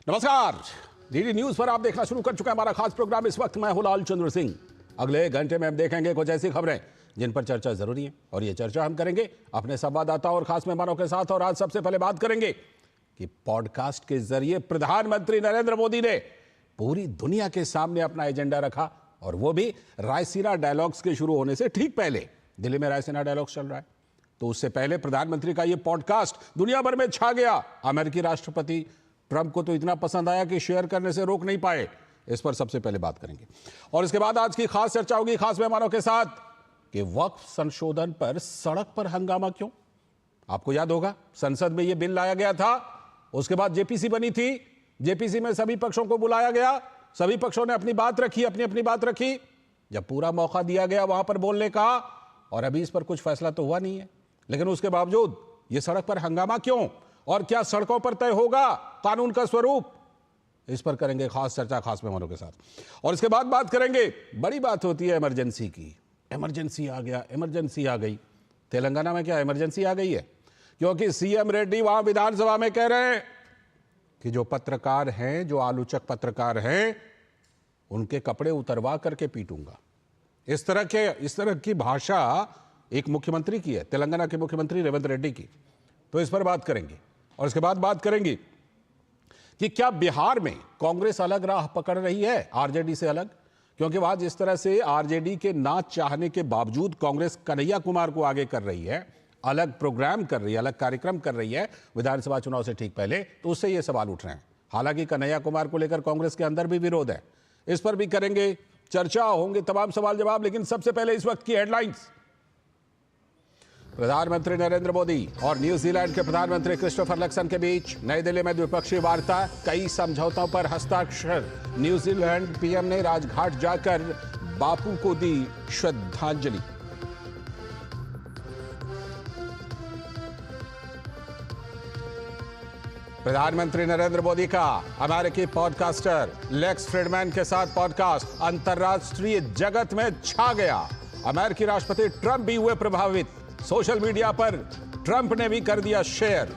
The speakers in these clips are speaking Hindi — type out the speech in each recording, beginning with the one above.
नमस्कार। डीडी न्यूज पर आप देखना शुरू कर चुका है हमारा खास प्रोग्राम। इस वक्त मैं हूं लाल चंद्र सिंह। अगले घंटे में हम देखेंगे कुछ ऐसी खबरें जिन पर चर्चा जरूरी है, और ये चर्चा हम करेंगे अपने संवाददाताओं और खास मेहमानों के साथ। और आज सबसे पहले बात करेंगे कि पॉडकास्ट के जरिए प्रधानमंत्री नरेंद्र मोदी ने पूरी दुनिया के सामने अपना एजेंडा रखा, और वो भी रायसीना डायलॉग्स के शुरू होने से ठीक पहले। दिल्ली में रायसीना डायलॉग्स चल रहा है, तो उससे पहले प्रधानमंत्री का ये पॉडकास्ट दुनिया भर में छा गया। अमेरिकी राष्ट्रपति ट्रंप को तो इतना पसंद आया कि शेयर करने से रोक नहीं पाए। इस पर सबसे पहले बात करेंगे, और इसके बाद आज की खास चर्चा होगी खास मेहमानों के साथ कि वक्फ संशोधन पर सड़क पर हंगामा क्यों। आपको याद होगा संसद में यह बिल लाया गया था, उसके बाद जेपीसी बनी थी। जेपीसी में सभी पक्षों को बुलाया गया, सभी पक्षों ने अपनी बात रखी, अपनी बात रखी। जब पूरा मौका दिया गया वहां पर बोलने का, और अभी इस पर कुछ फैसला तो हुआ नहीं है, लेकिन उसके बावजूद यह सड़क पर हंगामा क्यों, और क्या सड़कों पर तय होगा कानून का स्वरूप। इस पर करेंगे खास चर्चा खास मेहमानों के साथ। और इसके बाद बात करेंगे, बड़ी बात होती है इमरजेंसी की। इमरजेंसी आ गया, इमरजेंसी आ गई। तेलंगाना में क्या इमरजेंसी आ गई है? क्योंकि सीएम रेड्डी वहां विधानसभा में कह रहे हैं कि जो पत्रकार हैं, जो आलोचक पत्रकार हैं, उनके कपड़े उतरवा करके पीटूंगा। इस तरह की भाषा एक मुख्यमंत्री की है, तेलंगाना के मुख्यमंत्री रेवंत रेड्डी की। तो इस पर बात करेंगे, और इसके बाद बात करेंगे कि क्या बिहार में कांग्रेस अलग राह पकड़ रही है आरजेडी से अलग। क्योंकि वहां जिस तरह से आरजेडी के ना चाहने के बावजूद कांग्रेस कन्हैया कुमार को आगे कर रही है, अलग प्रोग्राम कर रही है, अलग कार्यक्रम कर रही है विधानसभा चुनाव से ठीक पहले, तो उससे ये सवाल उठ रहे हैं। हालांकि कन्हैया कुमार को लेकर कांग्रेस के अंदर भी विरोध है। इस पर भी करेंगे चर्चा, होंगे तमाम सवाल जवाब। लेकिन सबसे पहले इस वक्त की हेडलाइंस। प्रधानमंत्री नरेंद्र मोदी और न्यूजीलैंड के प्रधानमंत्री क्रिस्टोफर लक्सन के बीच नई दिल्ली में द्विपक्षीय वार्ता, कई समझौतों पर हस्ताक्षर। न्यूजीलैंड पीएम ने राजघाट जाकर बापू को दी श्रद्धांजलि। प्रधानमंत्री नरेंद्र मोदी का अमेरिकी पॉडकास्टर लेक्स फ्रीडमैन के साथ पॉडकास्ट अंतर्राष्ट्रीय जगत में छा गया। अमेरिकी राष्ट्रपति ट्रंप भी हुए प्रभावित। सोशल मीडिया पर ट्रंप ने भी कर दिया शेयर।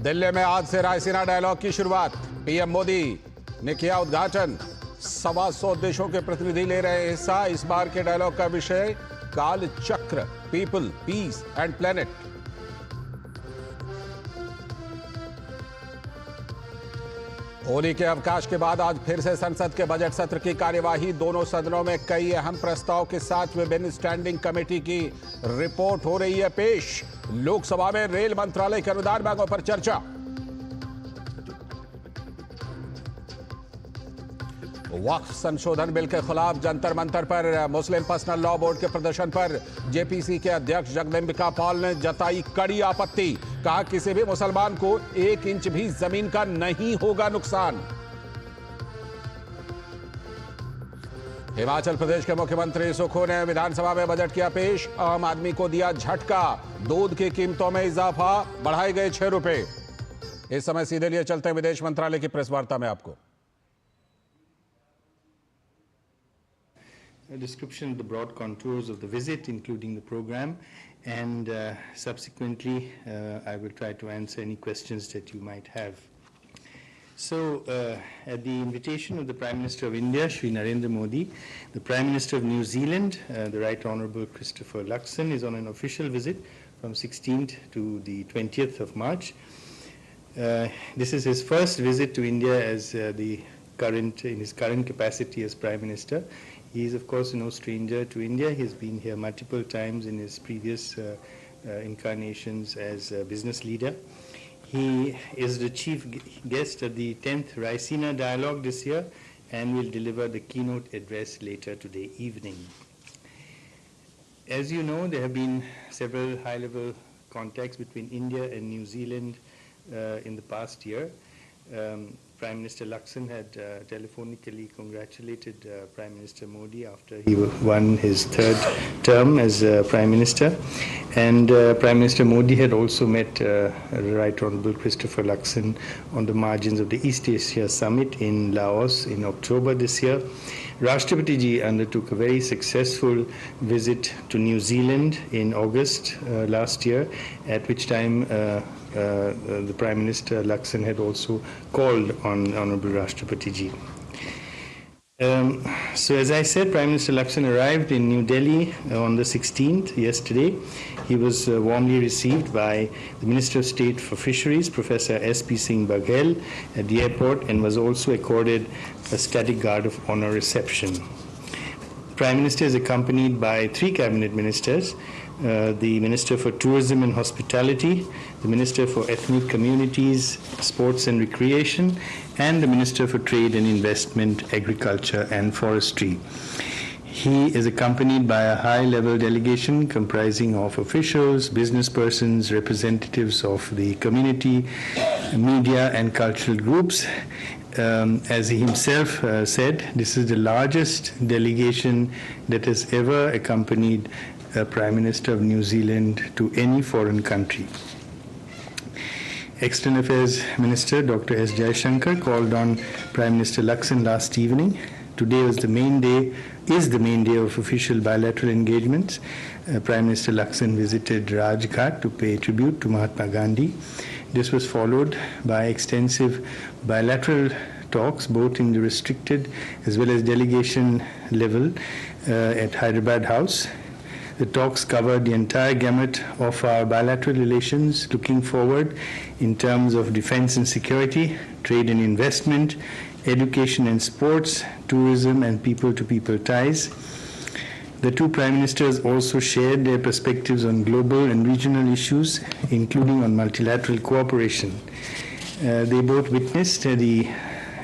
दिल्ली में आज से रायसीना डायलॉग की शुरुआत। पीएम मोदी ने किया उद्घाटन। 125 देशों के प्रतिनिधि ले रहे हिस्सा। इस बार के डायलॉग का विषय काल चक्र, people, peace and planet. Holi के अवकाश के बाद आज फिर से संसद के बजट सत्र की कार्यवाही। दोनों सदनों में कई अहम प्रस्ताव के साथ विभिन्न स्टैंडिंग कमेटी की रिपोर्ट हो रही है पेश। लोकसभा में रेल मंत्रालय के अनुदान मांगों पर चर्चा। वक्फ संशोधन बिल के खिलाफ जंतर मंतर पर मुस्लिम पर्सनल लॉ बोर्ड के प्रदर्शन पर जेपीसी के अध्यक्ष जगदम्बिका पाल ने जताई कड़ी आपत्ति। कहा किसी भी मुसलमान को 1 इंच भी जमीन का नहीं होगा नुकसान। हिमाचल प्रदेश के मुख्यमंत्री सुखो ने विधानसभा में बजट किया पेश। आम आदमी को दिया झटका। दूध की कीमतों में इजाफा, बढ़ाए गए 6 रुपए। इस समय सीधे लिए चलते हैं विदेश मंत्रालय की प्रेस वार्ता में। आपको a description of the broad contours of the visit, including the program, and subsequently I will try to answer any questions that you might have. So, at the invitation of the Prime Minister of India, Shri Narendra Modi, the Prime Minister of New Zealand, the Right Honourable Christopher Luxon, is on an official visit from 16th to the 20th of March. This is his first visit to India as in his current capacity as Prime Minister. He is, of course, no stranger to India. He has been here multiple times in his previous incarnations as a business leader. He is the chief guest at the 10th Raisina Dialogue this year and will deliver the keynote address later today evening. As you know, there have been several high-level contacts between India and New Zealand in the past year. Prime Minister Lakson had telephonically congratulated Prime Minister Modi after he won his third term as Prime Minister. And Prime Minister Modi had also met Right Honourable Christopher Luxon on the margins of the East Asia Summit in Laos in October this year. Rashtrapati Ji undertook a very successful visit to New Zealand in August last year, at which time the Prime Minister Luxon had also called on Honorable Rashtrapati Ji. So as I said, Prime Minister Luxon arrived in New Delhi on the 16th, yesterday. He was warmly received by the Minister of State for Fisheries, Professor S.P. Singh Baghel, at the airport, and was also accorded a static guard of honor reception. Prime Minister is accompanied by 3 cabinet ministers, the Minister for Tourism and Hospitality, the Minister for Ethnic Communities, Sports and Recreation, and the Minister for Trade and Investment, Agriculture and Forestry. He is accompanied by a high-level delegation comprising of officials, business persons, representatives of the community, media and cultural groups. As he himself said, this is the largest delegation that has ever accompanied a Prime Minister of New Zealand to any foreign country. External Affairs Minister Dr. S. Jaishankar called on Prime Minister Luxon last evening. Today is the main day of official bilateral engagements. Prime Minister Luxon visited Rajghat to pay tribute to Mahatma Gandhi. This was followed by extensive bilateral talks, both in the restricted as well as delegation level at Hyderabad House. The talks covered the entire gamut of our bilateral relations looking forward in terms of defense and security, trade and investment, education and sports, tourism and people-to-people ties. The 2 Prime Ministers also shared their perspectives on global and regional issues, including on multilateral cooperation. They both witnessed the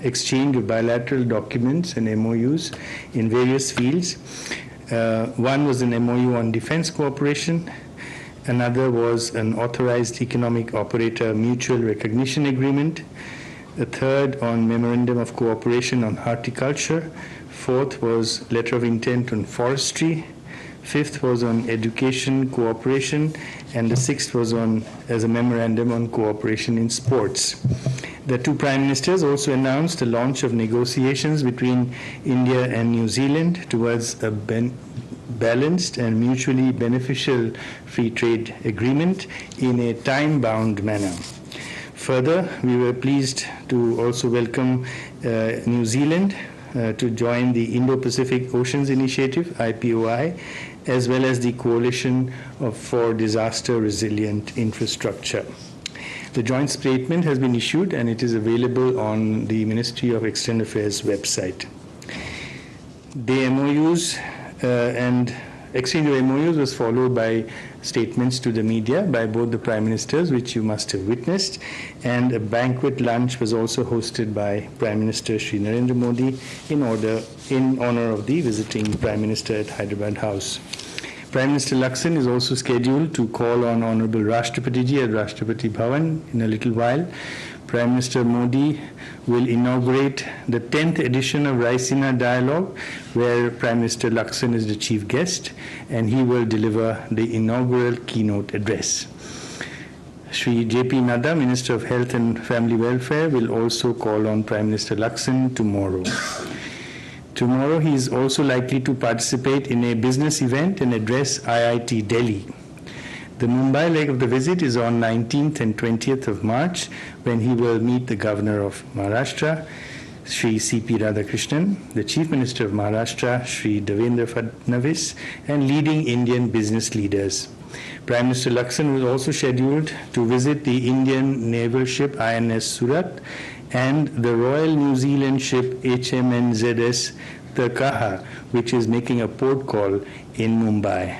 exchange of bilateral documents and MOUs in various fields. One was an MOU on defense cooperation. Another was an authorized economic operator mutual recognition agreement. A third on memorandum of cooperation on horticulture. Fourth was letter of intent on forestry. Fifth was on education cooperation, and the 6th was on as a memorandum on cooperation in sports. The 2 Prime Ministers also announced the launch of negotiations between India and New Zealand towards a balanced and mutually beneficial free trade agreement in a time-bound manner. Further, we were pleased to also welcome New Zealand to join the Indo-Pacific Oceans Initiative, IPOI, as well as the Coalition for Disaster Resilient Infrastructure. The joint statement has been issued and it is available on the Ministry of External Affairs website. The MOUs and exchange of MOUs was followed by statements to the media by both the Prime Ministers, which you must have witnessed, and a banquet lunch was also hosted by Prime Minister Shri Narendra Modi in honor of the visiting Prime Minister at Hyderabad House. Prime Minister Luxon is also scheduled to call on Honorable Rashtrapati Ji at Rashtrapati Bhavan in a little while. Prime Minister Modi will inaugurate the 10th edition of Raisina Dialogue, where Prime Minister Luxon is the chief guest, and he will deliver the inaugural keynote address. Shri J.P. Nadda, Minister of Health and Family Welfare, will also call on Prime Minister Luxon tomorrow. Tomorrow he is also likely to participate in a business event and address IIT Delhi. The Mumbai leg of the visit is on 19th and 20th of March, when he will meet the Governor of Maharashtra, Shri C.P. Radhakrishnan, the Chief Minister of Maharashtra, Shri Devendra Fadnavis, and leading Indian business leaders. Prime Minister Luxon was also scheduled to visit the Indian naval ship INS Surat and the Royal New Zealand ship HMNZS Terkaha, which is making a port call in Mumbai.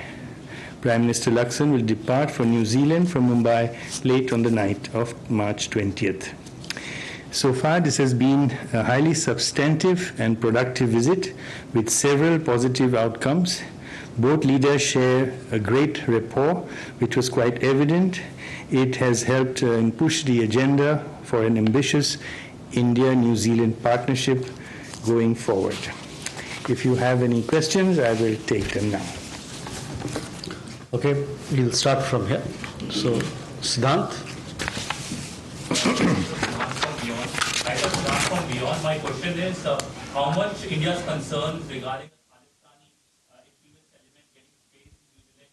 Prime Minister Luxon will depart for New Zealand from Mumbai late on the night of March 20th. So far, this has been a highly substantive and productive visit with several positive outcomes. Both leaders share a great rapport, which was quite evident. It has helped push the agenda for an ambitious India-New Zealand partnership going forward. If you have any questions, I will take them now. Okay, we'll start from here. So, Siddhant. Beyond, my question is how much India's concerns regarding the Khalistani extremist element getting space in New Zealand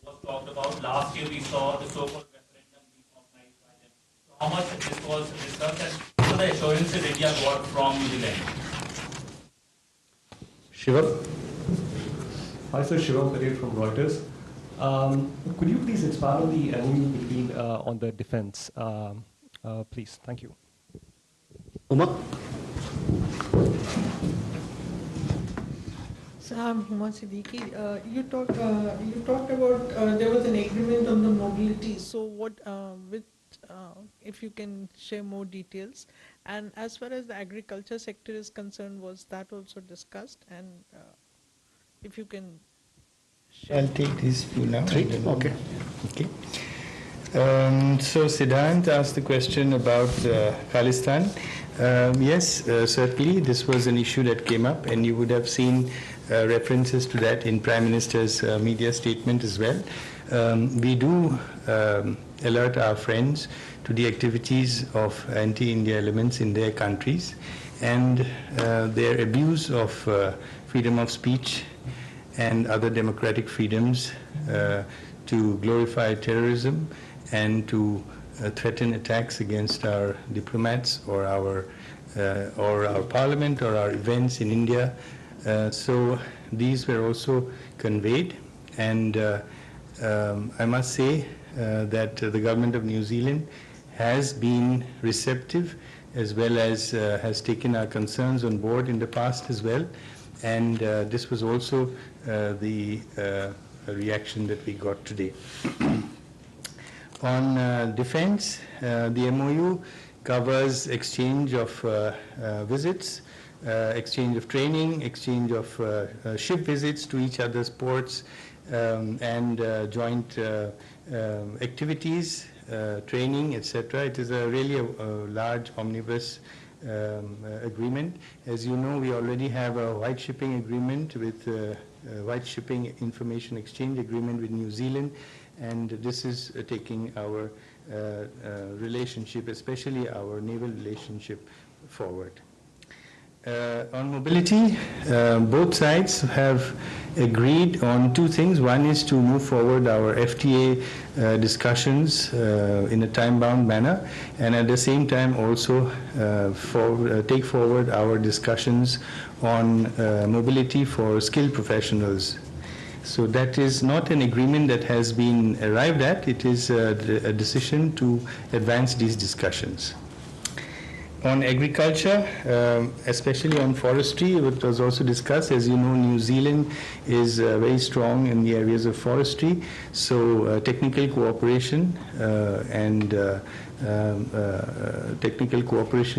was talked about. Last year we saw the so-called referendum being organized by them. So how much this was discussed and what are the assurances India got from New Zealand? Shivam. Hi, sir. Shivam Patel from Reuters. Could you please expand on the MOU between on the defense, please? Thank you. Uma. So I'm Huma Siddiqui. You talked about there was an agreement on the mobility. So what, if you can share more details, and as far as the agriculture sector is concerned, was that also discussed? And if you can share. I'll take these few now. Three. Okay. Okay. So Siddhant asked the question about Khalistan. Yes, certainly this was an issue that came up, and you would have seen references to that in Prime Minister's media statement as well. We do alert our friends to the activities of anti-India elements in their countries and their abuse of freedom of speech and other democratic freedoms to glorify terrorism and to threaten attacks against our diplomats or our parliament or our events in India. So these were also conveyed, and I must say that the government of New Zealand has been receptive as well as has taken our concerns on board in the past as well, and this was also the reaction that we got today. On defense, the MOU covers exchange of visits, exchange of training, exchange of ship visits to each other's ports, and joint activities, training, etc. It is really a large omnibus agreement. As you know, we already have a white shipping agreement with white shipping information exchange agreement with New Zealand, and this is taking our relationship, especially our naval relationship, forward. On mobility, both sides have agreed on two things. One is to move forward our FTA discussions in a time-bound manner, and at the same time also take forward our discussions on mobility for skilled professionals. So that is not an agreement that has been arrived at. It is a decision to advance these discussions. On agriculture, especially on forestry, it was also discussed. As you know, New Zealand is very strong in the areas of forestry, so technical cooperation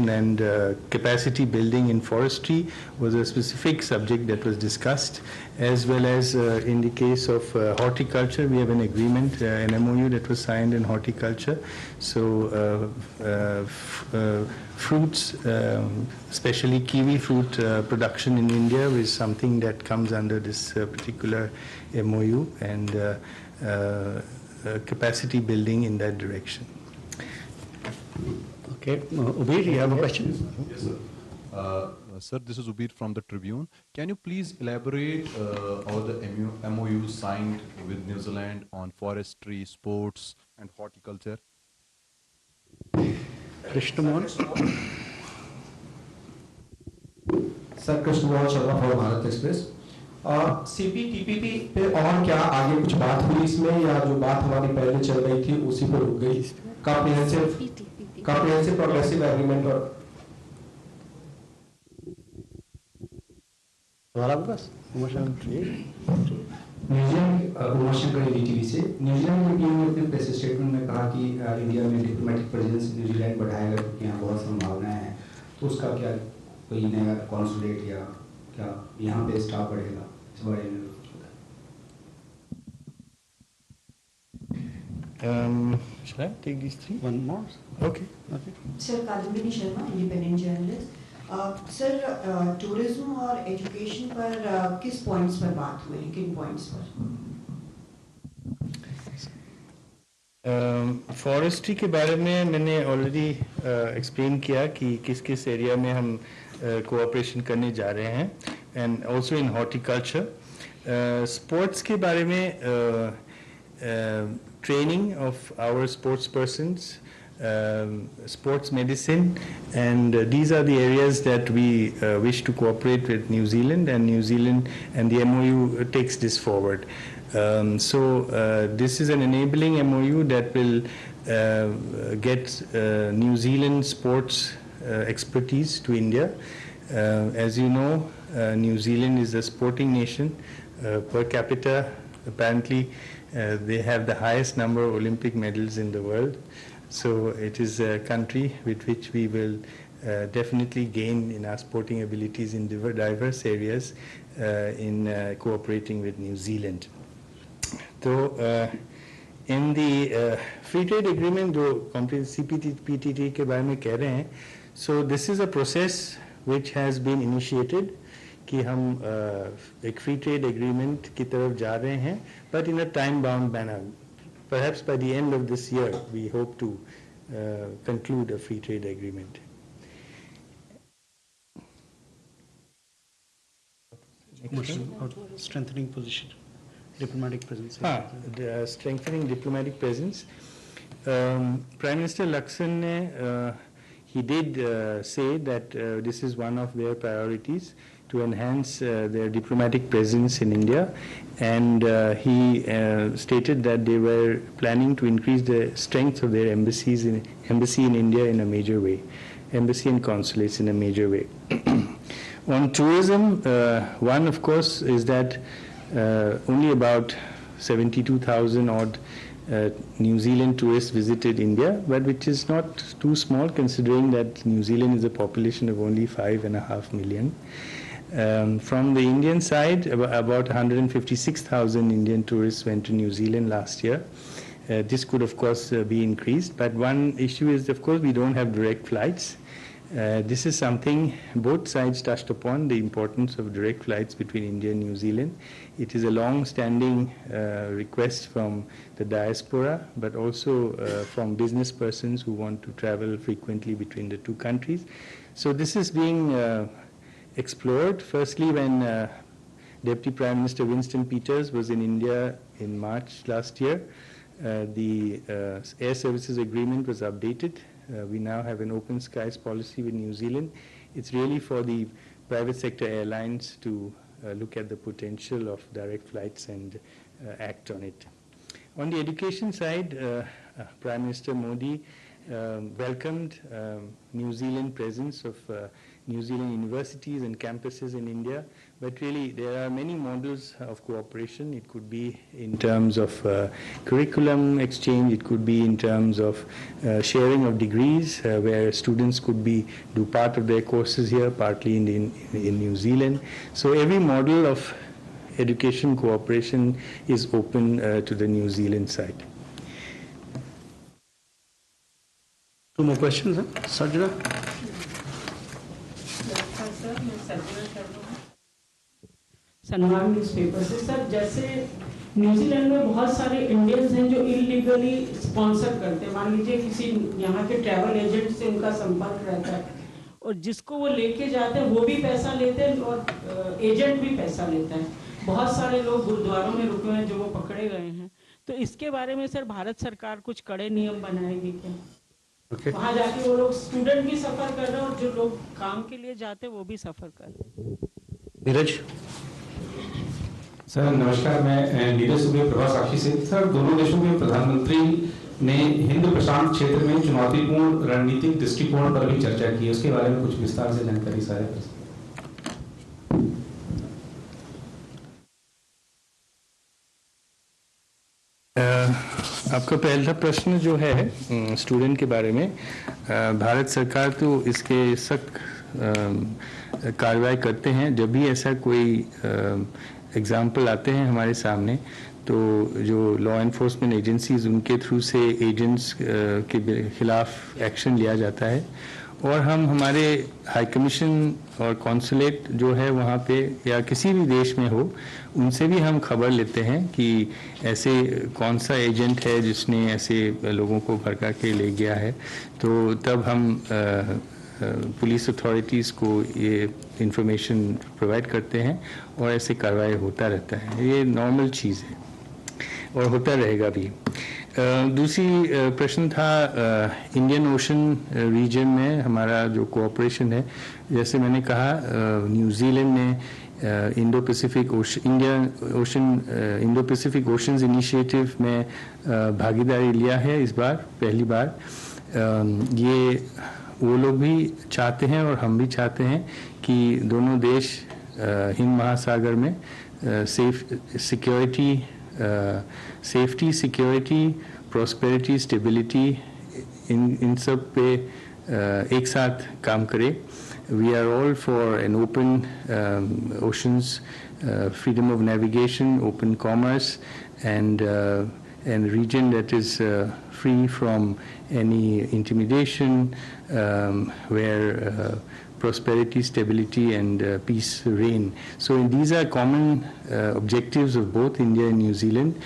and capacity building in forestry was a specific subject that was discussed, as well as in the case of horticulture, we have an agreement, an MOU that was signed in horticulture. So fruits, especially kiwi fruit production in India is something that comes under this particular MOU, and capacity building in that direction. Okay, Ubir, you have a question? Yes, sir. Sir, this is Ubir from the Tribune. Can you please elaborate on the MOU signed with New Zealand on forestry, sports, and horticulture? Krishnamohan. Sir Krishnamohan Sharma for Bharat express. CPTPP पे और क्या आगे कुछ बात हुई इसमें, या जो बात हमारी पहले चल रही थी उसी पर रुक गई? कॉम्प्रिहेंसिव प्रोग्रेसिव एग्रीमेंट और हमारा बस न्यूजीलैंड उमाशंकर टीवी से। न्यूजीलैंड की टीम ने अपने प्रेस स्टेटमेंट में कहा कि इंडिया में डिप्लोमेटिक प्रेजेंस न्यूजीलैंड बढ़ाएगा क्योंकि यहाँ बहुत संभावनाएं हैं, तो उसका क्या कोई नया कॉन्सुलेट या क्या यहाँ पे स्टाफ बढ़ेगा, इस बारे में? Shall I take these three? One more. Okay. Okay. Sir Kadambini Sharma independent journalist sir tourism और एजुकेशन पर किस पॉइंट्स पर बात हुई, किन पॉइंट्स पर? फॉरेस्ट्री के बारे में मैंने ऑलरेडी एक्सप्लेन किया कि किस किस एरिया में हम कोऑपरेशन करने जा रहे हैं, and also in horticulture. Sports के बारे में training of our sports persons, sports medicine, and these are the areas that we wish to cooperate with New Zealand, and New Zealand and the MOU takes this forward. So this is an enabling MOU that will get New Zealand sports expertise to India. As you know, New Zealand is a sporting nation. Per capita, apparently, they have the highest number of Olympic medals in the world. So it is a country with which we will definitely gain in our sporting abilities in diverse areas in cooperating with New Zealand. So in the free trade agreement, जो CPTPP के बारे में कह रहे हैं, so this is a process which has been initiated कि हम एक फ्री ट्रेड एग्रीमेंट की तरफ जा रहे हैं, but in a time bound manner. Perhaps by the end of this year we hope to conclude a free trade agreement. Strengthening position, diplomatic presence. Strengthening diplomatic presence. Prime Minister Lakson ne he did say that this is one of their priorities, to enhance their diplomatic presence in India, and he stated that they were planning to increase the strength of their embassy in India in a major way, embassy and consulates in a major way. On tourism, one of course is that only about 72,000 odd New Zealand tourists visited India, but which is not too small considering that New Zealand is a population of only 5.5 million. From the Indian side, about 156,000 Indian tourists went to New Zealand last year. This could of course be increased, but one issue is of course we don't have direct flights. This is something both sides touched upon, the importance of direct flights between India and New Zealand. It is a long-standing request from the diaspora, but also from business persons who want to travel frequently between the two countries. So this is being explored. Firstly, when Deputy Prime Minister Winston Peters was in India in March last year, the air services agreement was updated. We now have an open skies policy with New Zealand. It's really for the private sector airlines to look at the potential of direct flights and act on it. On the education side, Prime Minister Modi welcomed New Zealand presence of New Zealand universities and campuses in India, but really there are many models of cooperation. It could be in terms of curriculum exchange, it could be in terms of sharing of degrees, where students could do part of their courses here, partly in New Zealand. So every model of education cooperation is open to the New Zealand side. Two more questions, Sajna? सनवार न्यूज़पेपर से सर, जैसे न्यूजीलैंड में बहुत सारे इंडियंस हैं जो इलीगली स्पॉन्सर करते हैं, मान लीजिए किसी यहाँ के ट्रैवल एजेंट से उनका संपर्क रहता है और जिसको वो लेके जाते हैं वो भी पैसा लेते हैं और एजेंट भी पैसा लेता है। बहुत सारे लोग गुरुद्वारों में रुके हुए हैं जो वो पकड़े गए हैं, तो इसके बारे में सर भारत सरकार कुछ कड़े नियम बनाएगी क्या? वहाँ जाके वो लोग स्टूडेंट भी सफर कर रहे हैं और जो लोग काम के लिए जाते हैं वो भी सफर कर रहे हैं। नीरज सर नमस्कार, मैं नीरज सुबह प्रभा साक्षी से। सर, दोनों देशों के प्रधानमंत्री ने हिंद प्रशांत क्षेत्र में चुनौतीपूर्ण रणनीतिक दृष्टिकोण पर भी चर्चा की है, उसके बारे में कुछ विस्तार से जानकारी साझा कर सकते हैं? आपका पहला प्रश्न जो है स्टूडेंट के बारे में, भारत सरकार तो इसके सख्त कार्रवाई करते हैं। जब भी ऐसा कोई एग्जाम्पल आते हैं हमारे सामने तो जो लॉ एनफोर्समेंट एजेंसीज उनके थ्रू से एजेंट्स के खिलाफ एक्शन लिया जाता है, और हम हमारे हाई कमीशन और कॉन्सुलेट जो है वहाँ पे या किसी भी देश में हो, उनसे भी हम खबर लेते हैं कि ऐसे कौन सा एजेंट है जिसने ऐसे लोगों को भड़का के ले गया है। तो तब हम पुलिस अथॉरिटीज़ को ये इंफॉर्मेशन प्रोवाइड करते हैं और ऐसे कार्रवाई होता रहता है। ये नॉर्मल चीज़ है और होता रहेगा भी। दूसरी प्रश्न था इंडियन ओशन रीजन में हमारा जो कोऑपरेशन है। जैसे मैंने कहा, न्यूजीलैंड ने इंडो पैसिफिक ओशंस इनिशिएटिव में भागीदारी लिया है इस बार, पहली बार। ये वो लोग भी चाहते हैं और हम भी चाहते हैं कि दोनों देश हिंद महासागर में सेफ्टी, सिक्योरिटी, प्रॉस्पेरिटी, स्टेबिलिटी इन सब पे एक साथ काम करें। We are all for an open oceans, freedom of navigation, open commerce and region that is free from any intimidation, where prosperity, stability and peace reign. So these are common objectives of both India and New Zealand,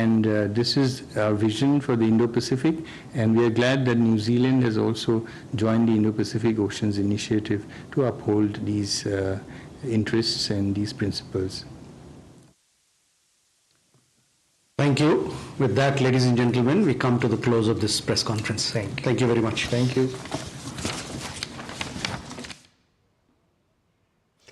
and this is our vision for the Indo-Pacific, and we are glad that New Zealand has also joined the Indo-Pacific Oceans Initiative to uphold these interests and these principles. Thank you. With that, ladies and gentlemen, we come to the close of this press conference. Thank you very much. Thank you.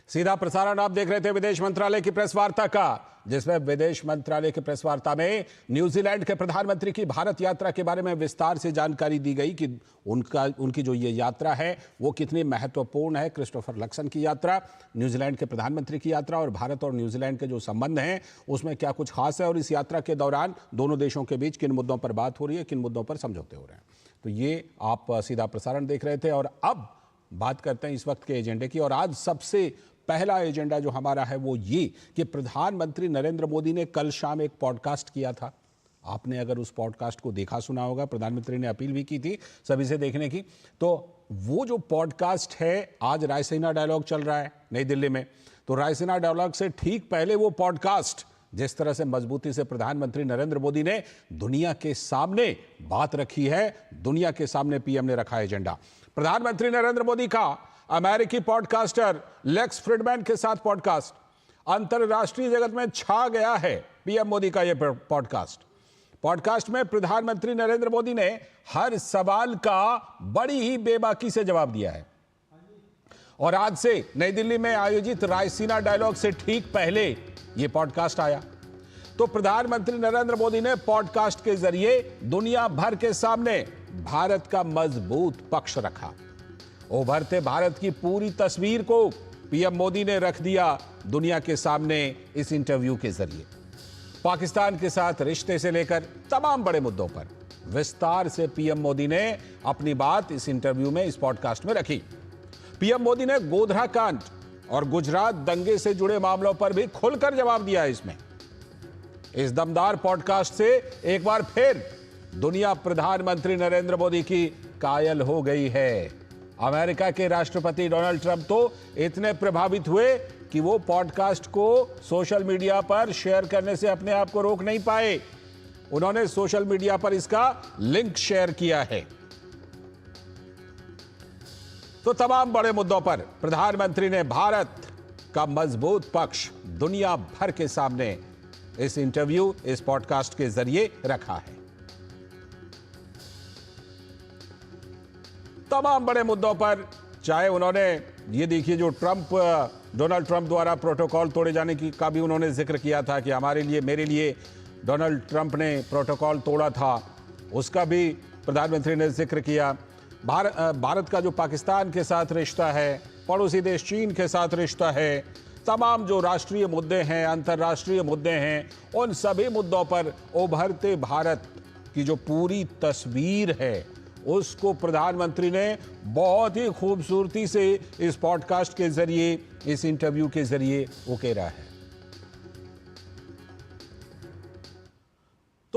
सीधा प्रसारण आप देख रहे थे विदेश मंत्रालय की प्रेस वार्ता का, जिसमें विदेश मंत्रालय की प्रेस वार्ता में न्यूजीलैंड के प्रधानमंत्री की भारत यात्रा के बारे में विस्तार से जानकारी दी गई कि उनकी जो ये यात्रा है वो कितनी महत्वपूर्ण है। क्रिस्टोफर लक्सन की यात्रा, न्यूजीलैंड के प्रधानमंत्री की यात्रा और भारत और न्यूजीलैंड के जो संबंध हैं उसमें क्या कुछ खास है, और इस यात्रा के दौरान दोनों देशों के बीच किन मुद्दों पर बात हो रही है, किन मुद्दों पर समझौते हो रहे हैं। तो ये आप सीधा प्रसारण देख रहे थे, और अब बात करते हैं इस वक्त के एजेंडे की। और आज सबसे पहला एजेंडा जो हमारा है वो ये कि प्रधानमंत्री नरेंद्र मोदी ने कल शाम एक पॉडकास्ट किया था। आपने अगर उस पॉडकास्ट को देखा सुना होगा, प्रधानमंत्री ने अपील भी की थी सभी से देखने की। तो वो जो पॉडकास्ट है, आज रायसीना डायलॉग चल रहा है नई दिल्ली में, तो रायसीना डायलॉग से ठीक पहले वो पॉडकास्ट, जिस तरह से मजबूती से प्रधानमंत्री नरेंद्र मोदी ने दुनिया के सामने बात रखी है, दुनिया के सामने पीएम ने रखा एजेंडा। प्रधानमंत्री नरेंद्र मोदी का अमेरिकी पॉडकास्टर लेक्स फ्रिडमैन के साथ पॉडकास्ट अंतरराष्ट्रीय जगत में छा गया है। पीएम मोदी का यह पॉडकास्ट में प्रधानमंत्री नरेंद्र मोदी ने हर सवाल का बड़ी ही बेबाकी से जवाब दिया है। और आज से नई दिल्ली में आयोजित रायसीना डायलॉग से ठीक पहले यह पॉडकास्ट आया। तो प्रधानमंत्री नरेंद्र मोदी ने पॉडकास्ट के जरिए दुनिया भर के सामने भारत का मजबूत पक्ष रखा। उभरते भारत की पूरी तस्वीर को पीएम मोदी ने रख दिया दुनिया के सामने इस इंटरव्यू के जरिए। पाकिस्तान के साथ रिश्ते से लेकर तमाम बड़े मुद्दों पर विस्तार से पीएम मोदी ने अपनी बात इस इंटरव्यू में, इस पॉडकास्ट में रखी। पीएम मोदी ने गोधरा कांड और गुजरात दंगे से जुड़े मामलों पर भी खुलकर जवाब दिया है। इसमें इस दमदार पॉडकास्ट से एक बार फिर दुनिया प्रधानमंत्री नरेंद्र मोदी की कायल हो गई है। अमेरिका के राष्ट्रपति डोनाल्ड ट्रंप तो इतने प्रभावित हुए कि वो पॉडकास्ट को सोशल मीडिया पर शेयर करने से अपने आप को रोक नहीं पाए। उन्होंने सोशल मीडिया पर इसका लिंक शेयर किया है। तो तमाम बड़े मुद्दों पर प्रधानमंत्री ने भारत का मजबूत पक्ष दुनिया भर के सामने इस इंटरव्यू, इस पॉडकास्ट के जरिए रखा है। तमाम बड़े मुद्दों पर, चाहे उन्होंने ये देखिए जो डोनाल्ड ट्रंप द्वारा प्रोटोकॉल तोड़े जाने की का भी उन्होंने जिक्र किया था कि हमारे लिए, मेरे लिए डोनाल्ड ट्रंप ने प्रोटोकॉल तोड़ा था, उसका भी प्रधानमंत्री ने जिक्र किया। भारत का जो पाकिस्तान के साथ रिश्ता है, पड़ोसी देश चीन के साथ रिश्ता है, तमाम जो राष्ट्रीय मुद्दे हैं, अंतर्राष्ट्रीय मुद्दे हैं, उन सभी मुद्दों पर उभरते भारत की जो पूरी तस्वीर है उसको प्रधानमंत्री ने बहुत ही खूबसूरती से इस पॉडकास्ट के जरिए, इस इंटरव्यू के जरिए उकेरा है।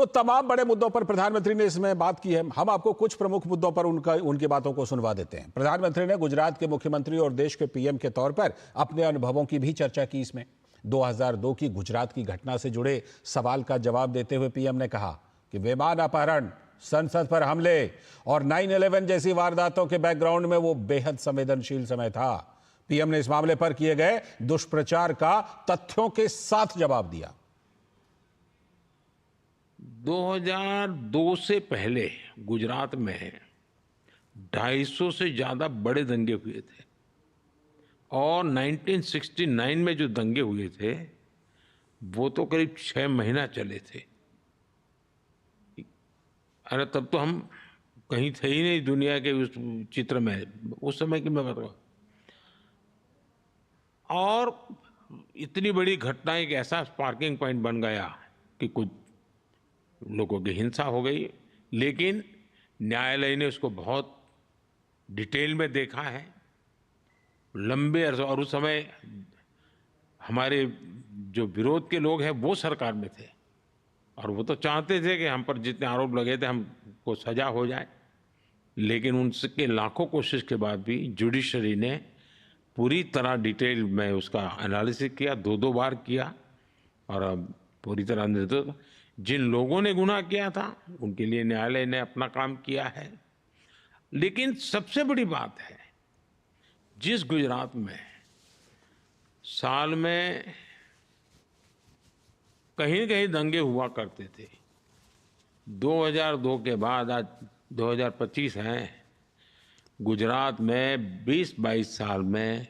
तो तमाम बड़े मुद्दों पर प्रधानमंत्री ने इसमें बात की है। हम आपको कुछ प्रमुख मुद्दों पर उनकी बातों को सुनवा देते हैं। प्रधानमंत्री ने गुजरात के मुख्यमंत्री और देश के पीएम के तौर पर अपने अनुभवों की भी चर्चा की। इसमें 2002 की गुजरात की घटना से जुड़े सवाल का जवाब देते हुए पीएम ने कहा कि विमान अपहरण, संसद पर हमले और 9/11 जैसी वारदातों के बैकग्राउंड में वो बेहद संवेदनशील समय था। पीएम ने इस मामले पर किए गए दुष्प्रचार का तथ्यों के साथ जवाब दिया। 2002 से पहले गुजरात में 250 से ज्यादा बड़े दंगे हुए थे और 1969 में जो दंगे हुए थे वो तो करीब 6 महीना चले थे। अरे तब तो हम कहीं थे ही नहीं दुनिया के उस चित्र में, उस समय की मैं बताऊं। और इतनी बड़ी घटना एक ऐसा स्पार्किंग पॉइंट बन गया कि कुछ लोगों की हिंसा हो गई, लेकिन न्यायालय ने उसको बहुत डिटेल में देखा है, लंबे अरसे। और उस समय हमारे जो विरोध के लोग हैं वो सरकार में थे और वो तो चाहते थे कि हम पर जितने आरोप लगे थे हमको सजा हो जाए, लेकिन उनके लाखों कोशिश के बाद भी जुडिशरी ने पूरी तरह डिटेल में उसका एनालिसिस किया, 2 बार किया और अब पूरी तरह निर्दोष। जिन लोगों ने गुनाह किया था उनके लिए न्यायालय ने अपना काम किया है। लेकिन सबसे बड़ी बात है, जिस गुजरात में साल में कहीं कहीं दंगे हुआ करते थे, 2002 के बाद आज 2025 है, गुजरात में 20-22 साल में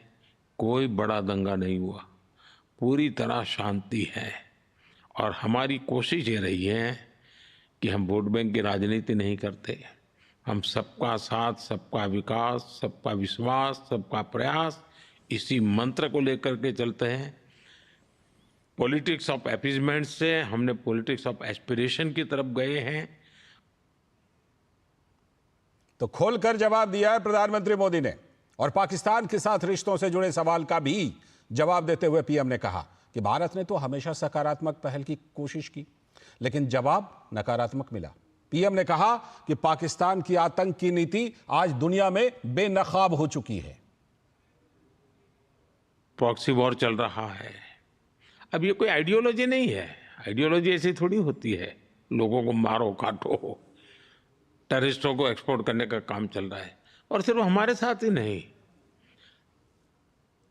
कोई बड़ा दंगा नहीं हुआ, पूरी तरह शांति है। और हमारी कोशिश ये रही है कि हम वोट बैंक की राजनीति नहीं करते, हम सबका साथ, सबका विकास, सबका विश्वास, सबका प्रयास, इसी मंत्र को लेकर के चलते हैं। पॉलिटिक्स ऑफ अपीजमेंट से हमने पॉलिटिक्स ऑफ एस्पिरेशन की तरफ गए हैं। तो खोलकर जवाब दिया है प्रधानमंत्री मोदी ने। और पाकिस्तान के साथ रिश्तों से जुड़े सवाल का भी जवाब देते हुए पीएम ने कहा कि भारत ने तो हमेशा सकारात्मक पहल की कोशिश की, लेकिन जवाब नकारात्मक मिला। पीएम ने कहा कि पाकिस्तान की आतंक की नीति आज दुनिया में बेनकाब हो चुकी है। प्रॉक्सी वॉर चल रहा है। अब ये कोई आइडियोलॉजी नहीं है, आइडियोलॉजी ऐसी थोड़ी होती है, लोगों को मारो काटो, टेररिस्टों को एक्सपोर्ट करने का काम चल रहा है। और सिर्फ हमारे साथ ही नहीं,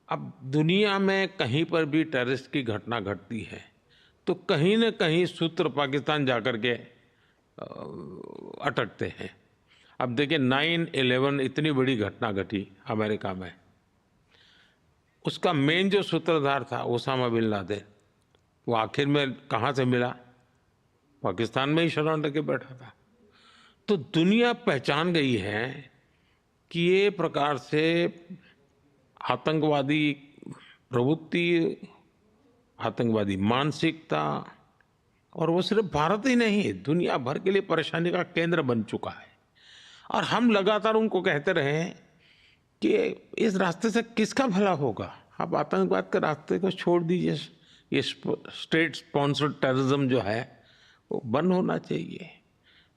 अब दुनिया में कहीं पर भी टेररिस्ट की घटना घटती है तो कहीं न कहीं सूत्र पाकिस्तान जाकर के अटकते हैं। अब देखिए 9/11 इतनी बड़ी घटना घटी अमेरिका में, उसका मेन जो सूत्रधार था ओसामा बिन लादेन, वो आखिर में कहाँ से मिला? पाकिस्तान में ही शरण लेके बैठा था। तो दुनिया पहचान गई है कि ये प्रकार से आतंकवादी प्रवृत्ति, आतंकवादी मानसिकता, और वो सिर्फ भारत ही नहीं दुनिया भर के लिए परेशानी का केंद्र बन चुका है। और हम लगातार उनको कहते रहे हैं कि इस रास्ते से किसका भला होगा, आप आतंकवाद के रास्ते को छोड़ दीजिए, ये स्टेट स्पॉन्सर्ड टेररिज्म जो है वो बंद होना चाहिए,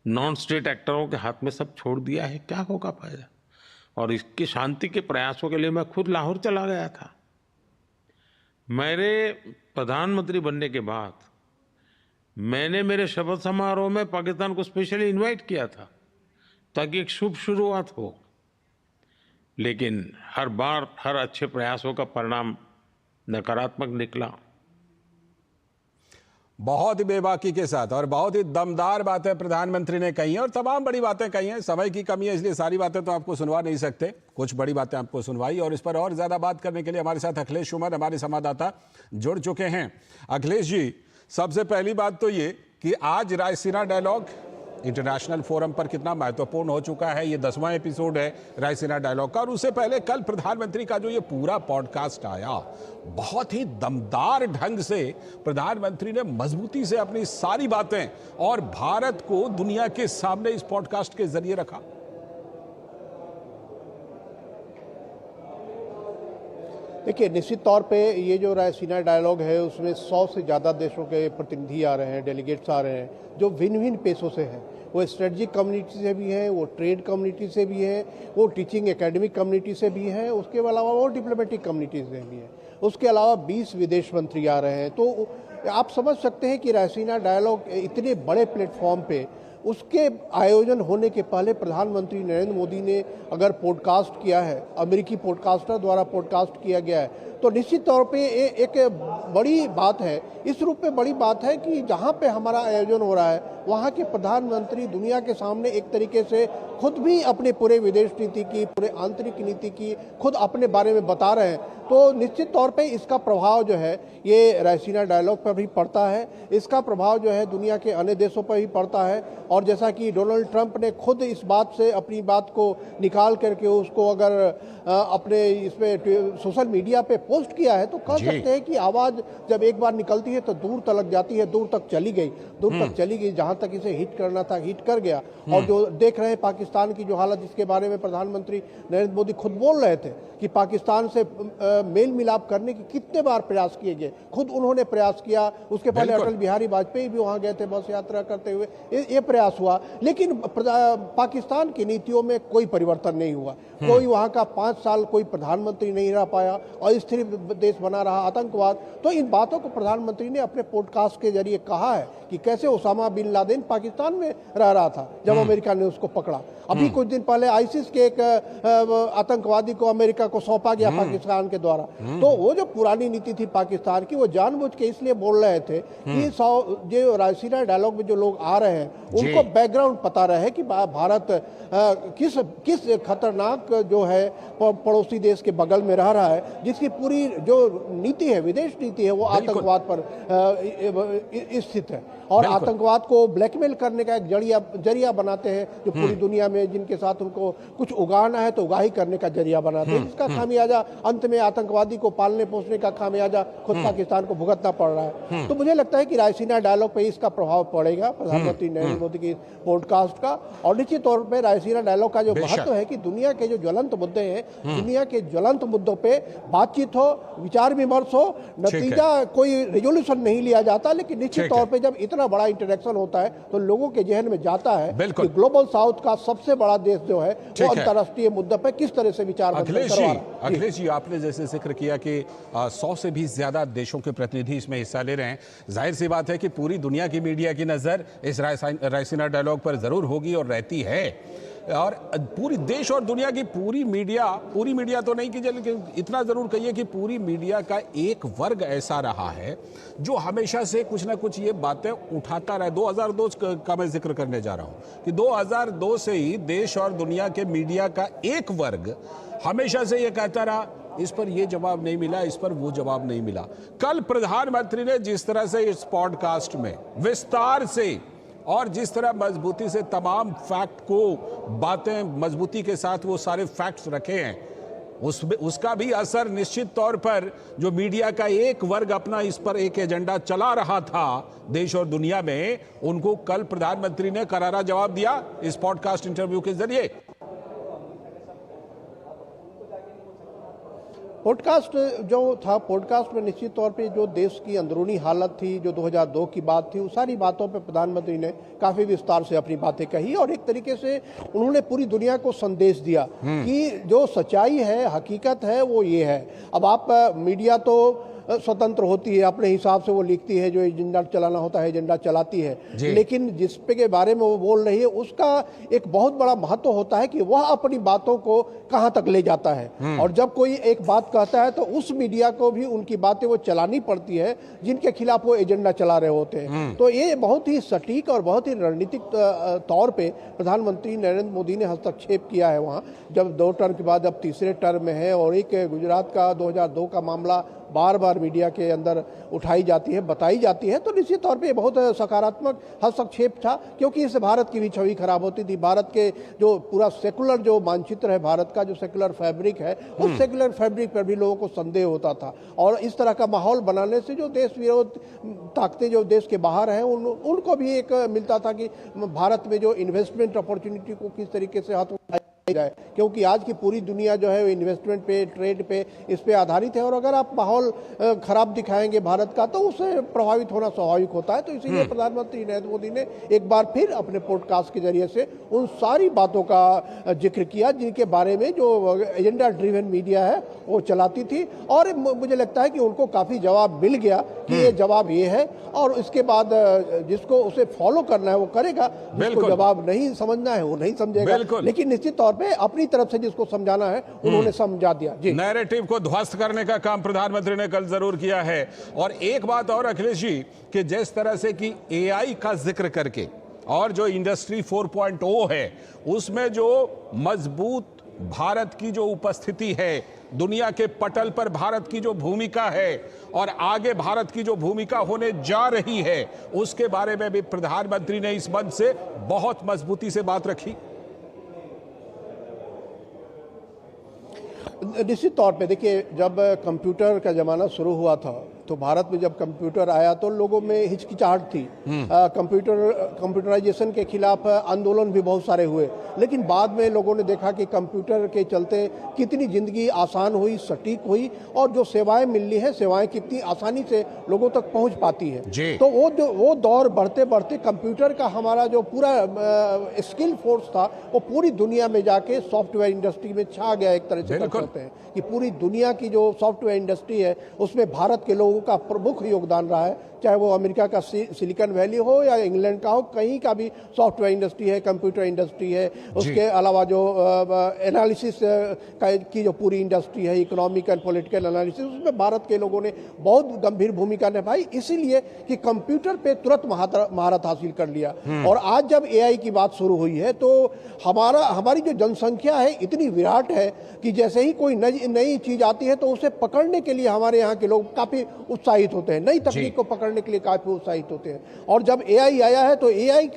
नॉन स्टेट एक्टरों के हाथ में सब छोड़ दिया है, क्या होगा फायदा। और इसकी शांति के प्रयासों के लिए मैं खुद लाहौर चला गया था। मेरे प्रधानमंत्री बनने के बाद मैंने मेरे शपथ समारोह में पाकिस्तान को स्पेशली इनवाइट किया था ताकि एक शुभ शुरुआत हो, लेकिन हर बार हर अच्छे प्रयासों का परिणाम नकारात्मक निकला। बहुत ही बेबाकी के साथ और बहुत ही दमदार बातें प्रधानमंत्री ने कही हैं और तमाम बड़ी बातें कही हैं। समय की कमी है इसलिए सारी बातें तो आपको सुनवा नहीं सकते, कुछ बड़ी बातें आपको सुनवाई। और इस पर और ज्यादा बात करने के लिए हमारे साथ अखिलेश सुमन हमारे संवाददाता जुड़ चुके हैं। अखिलेश जी, सबसे पहली बात तो ये कि आज रायसीना डायलॉग इंटरनेशनल फोरम पर कितना महत्वपूर्ण हो चुका है, ये 10वां एपिसोड है रायसीना डायलॉग का। और उससे पहले कल प्रधानमंत्री का जो ये पूरा पॉडकास्ट आया, बहुत ही दमदार ढंग से प्रधानमंत्री ने मजबूती से अपनी सारी बातें और भारत को दुनिया के सामने इस पॉडकास्ट के जरिए रखा। देखिए, निश्चित तौर पे ये जो रायसीना डायलॉग है उसमें 100 से ज़्यादा देशों के प्रतिनिधि आ रहे हैं, डेलीगेट्स आ रहे हैं, जो भिन्न भिन्न पेशों से हैं। वो स्ट्रेटजिक कम्युनिटी से भी हैं, वो ट्रेड कम्युनिटी से भी हैं, वो टीचिंग एकेडमिक कम्युनिटी से भी हैं, उसके अलावा वो डिप्लोमेटिक कम्युनिटी से भी हैं, उसके अलावा 20 विदेश मंत्री आ रहे हैं। तो आप समझ सकते हैं कि रायसीना डायलॉग इतने बड़े प्लेटफॉर्म पे उसके आयोजन होने के पहले प्रधानमंत्री नरेंद्र मोदी ने अगर पॉडकास्ट किया है, अमेरिकी पॉडकास्टर द्वारा पॉडकास्ट किया गया है, तो निश्चित तौर पे एक बड़ी बात है। इस रूप में बड़ी बात है कि जहाँ पे हमारा आयोजन हो रहा है वहाँ के प्रधानमंत्री दुनिया के सामने एक तरीके से खुद भी अपने पूरे विदेश नीति की, पूरे आंतरिक नीति की खुद अपने बारे में बता रहे हैं। तो निश्चित तौर पे इसका प्रभाव जो है ये रायसीना डायलॉग पर भी पड़ता है, इसका प्रभाव जो है दुनिया के अन्य देशों पर भी पड़ता है। और जैसा कि डोनाल्ड ट्रंप ने खुद इस बात से अपनी बात को निकाल करके उसको अगर अपने इसमें सोशल मीडिया पे पोस्ट किया है, तो कह सकते हैं कि आवाज़ जब एक बार निकलती है तो दूर तक जाती है, दूर तक चली गई, जहाँ तक इसे हिट करना था हिट कर गया। और जो देख रहे हैं पाकिस्तान की जो हालत, इसके बारे में प्रधानमंत्री नरेंद्र मोदी खुद बोल रहे थे कि पाकिस्तान से मेल मिलाप करने के कितने बार प्रयास किए गए, खुद उन्होंने प्रयास किया। उसके पहले अटल बिहारी वाजपेयी भी वहाँ गए थे बस यात्रा करते हुए, ये प्रयास हुआ। लेकिन पाकिस्तान की नीतियों में कोई परिवर्तन नहीं हुआ। कोई वहाँ का 5 साल कोई प्रधानमंत्री नहीं रह पाया और स्थिर देश बना रहा आतंकवाद। तो इन बातों को प्रधानमंत्री ने अपने पॉडकास्ट के जरिए कहा है कि कैसे ओसामा बिन लादेन पाकिस्तान में रह रहा था जब अमेरिका ने उसको पकड़ा। अभी कुछ दिन पहले आईसिस के एक आतंकवादी को अमेरिका को सौंपा गया पाकिस्तान के द्वारा। तो वो जो पुरानी नीति थी पाकिस्तान की, वो जानबूझ के इसलिए बोल रहे थे कि जो रायसीना डायलॉग में जो लोग आ रहे हैं उनको बैकग्राउंड पता रहे कि भारत किस खतरनाक जो है पड़ोसी देश के बगल में रह रहा है, जिसकी पूरी जो नीति है, विदेश नीति है, वो आतंकवाद पर स्थित है। और आतंकवाद को ब्लैकमेल करने का एक जरिया बनाते हैं, जो पूरी दुनिया में जिनके साथ उनको कुछ उगाना है तो उगाही करने का जरिया बनाते हैं, जिसका खामियाजा अंत में आतंकवादी को पालने पोसने का खामियाजा खुद पाकिस्तान को भुगतना पड़ रहा है। तो मुझे लगता है कि रायसीना डायलॉग पे इसका प्रभाव पड़ेगा, प्रधानमंत्री नरेंद्र मोदी की पॉडकास्ट का। और निश्चित तौर पर रायसीना डायलॉग का जो महत्व है कि दुनिया के जो ज्वलंत मुद्दे हैं, दुनिया के ज्वलंत मुद्दों पे बातचीत हो, विचार विमर्श हो, नतीजा कोई रेजोल्यूशन नहीं लिया जाता, लेकिन निश्चित तौर पर जब इतना बड़ा इंटरेक्शन होता है तो लोगों के जहन में जाता है कि ग्लोबल साउथ का सबसे बड़ा देश जो है वो अंतर्राष्ट्रीय मुद्दे पर किस तरह से विचार अखिलेश जी, आपने जैसे जिक्र किया कि 100 से भी ज्यादा देशों के प्रतिनिधि इसमें हिस्सा ले रहे हैं। जाहिर सी बात है कि पूरी दुनिया की मीडिया की नजर इस रायसीना डायलॉग पर जरूर होगी और रहती है। और पूरी देश और दुनिया की पूरी मीडिया तो नहीं कीजिए, लेकिन इतना जरूर कहिए कि पूरी मीडिया का एक वर्ग ऐसा रहा है जो हमेशा से कुछ ना कुछ ये बातें उठाता रहा। 2002 का मैं जिक्र करने जा रहा हूं कि 2002 से ही देश और दुनिया के मीडिया का एक वर्ग हमेशा से ये कहता रहा, इस पर ये जवाब नहीं मिला, इस पर वो जवाब नहीं मिला। कल प्रधानमंत्री ने जिस तरह से इस पॉडकास्ट में विस्तार से और जिस तरह मजबूती से तमाम फैक्ट को बातें मजबूती के साथ वो सारे फैक्ट्स रखे हैं, उसका भी असर निश्चित तौर पर जो मीडिया का एक वर्ग अपना इस पर एक एजेंडा चला रहा था देश और दुनिया में, उनको कल प्रधानमंत्री ने करारा जवाब दिया इस पॉडकास्ट इंटरव्यू के जरिए। पॉडकास्ट जो था, पॉडकास्ट में निश्चित तौर पे जो देश की अंदरूनी हालत थी, जो 2002 की बात थी, उस सारी बातों पे प्रधानमंत्री ने काफ़ी विस्तार से अपनी बातें कही और एक तरीके से उन्होंने पूरी दुनिया को संदेश दिया कि जो सच्चाई है, हकीकत है, वो ये है। अब आप मीडिया तो स्वतंत्र होती है, अपने हिसाब से वो लिखती है, जो एजेंडा चलाना होता है एजेंडा चलाती है, लेकिन जिस पे के बारे में वो बोल रही है उसका एक बहुत बड़ा महत्व होता है कि वह अपनी बातों को कहाँ तक ले जाता है। और जब कोई एक बात कहता है तो उस मीडिया को भी उनकी बातें वो चलानी पड़ती है जिनके खिलाफ वो एजेंडा चला रहे होते हैं। तो ये बहुत ही सटीक और बहुत ही रणनीतिक तौर पर प्रधानमंत्री नरेंद्र मोदी ने हस्तक्षेप किया है वहाँ, जब 2 टर्म के बाद अब तीसरे टर्म में है। और एक गुजरात का 2002 का मामला बार बार मीडिया के अंदर उठाई जाती है, बताई जाती है, तो निश्चित तौर पे बहुत सकारात्मक हस्तक्षेप था, क्योंकि इससे भारत की भी छवि खराब होती थी। भारत के जो पूरा सेकुलर जो मानचित्र है, भारत का जो सेकुलर फैब्रिक है, उस सेकुलर फैब्रिक पर भी लोगों को संदेह होता था। और इस तरह का माहौल बनाने से जो देश विरोध ताकतें जो देश के बाहर हैं उनको भी एक मिलता था कि भारत में जो इन्वेस्टमेंट अपॉर्चुनिटी को किस तरीके से हाथ जाए, क्योंकि आज की पूरी दुनिया जो है वो इन्वेस्टमेंट पे, ट्रेड पे, इस पे आधारित है। और अगर आप माहौल खराब दिखाएंगे भारत का तो उससे प्रभावित होना स्वाभाविक होता है। तो इसीलिए प्रधानमंत्री नरेंद्र मोदी ने एक बार फिर अपने पॉडकास्ट के जरिए से उन सारी बातों का जिक्र किया जिनके बारे में जो एजेंडा ड्रिवन मीडिया है वो चलाती थी। और मुझे लगता है कि उनको काफी जवाब मिल गया कि ये जवाब ये है, और इसके बाद जिसको उसे फॉलो करना है वो करेगा, जिसको जवाब नहीं समझना है वो नहीं समझेगा। लेकिन निश्चित तौर पे अपनी तरफ से जिसको समझाना है उन्होंने समझा दिया। जी, नैरेटिव को ध्वस्त करने का काम प्रधानमंत्री ने कल जरूर किया है। और एक बात और अखिलेश जी, कि जिस तरह से कि एआई का जिक्र करके और जो इंडस्ट्री 4.0 है उसमें जो मजबूत भारत की जो उपस्थिति है, दुनिया के पटल पर भारत की जो भूमिका है और आगे भारत की जो भूमिका होने जा रही है, उसके बारे में भी प्रधानमंत्री ने इस मंच से बहुत मजबूती से बात रखी। निश्चित तौर पे देखिए, जब कंप्यूटर का जमाना शुरू हुआ था तो भारत में जब कंप्यूटर आया तो लोगों में हिचकिचाहट थी। कंप्यूटराइजेशन के खिलाफ आंदोलन भी बहुत सारे हुए, लेकिन बाद में लोगों ने देखा कि कंप्यूटर के चलते कितनी जिंदगी आसान हुई, सटीक हुई, और जो सेवाएं मिल रही हैं, सेवाएं कितनी आसानी से लोगों तक पहुंच पाती है। तो वो दौर बढ़ते बढ़ते कंप्यूटर का हमारा जो पूरा स्किल फोर्स था वो पूरी दुनिया में जाके सॉफ्टवेयर इंडस्ट्री में छा गया। एक तरह से कह सकते हैं कि पूरी दुनिया की जो सॉफ्टवेयर इंडस्ट्री है उसमें भारत के लोगों का प्रमुख योगदान रहा है, चाहे वो अमेरिका का सिलिकॉन वैली हो या इंग्लैंड का हो, कहीं का भी सॉफ्टवेयर इंडस्ट्री है, कंप्यूटर इंडस्ट्री है। उसके अलावा जो एनालिसिस की जो पूरी इंडस्ट्री है, इकोनॉमिक एंड पॉलिटिकल एनालिसिस, उसमें भारत के लोगों ने बहुत गंभीर भूमिका निभाई, इसीलिए कि कंप्यूटर पे तुरंत महारत हासिल कर लिया। और आज जब एआई की बात शुरू हुई है तो हमारी जो जनसंख्या है इतनी विराट है कि जैसे ही कोई नई चीज आती है तो उसे पकड़ने के लिए हमारे यहाँ के लोग काफी उत्साहित होते हैं, नई तकनीक को पकड़ने के लिए काफी उत्साहित होते हैं। और जब एआई आया है तो एआई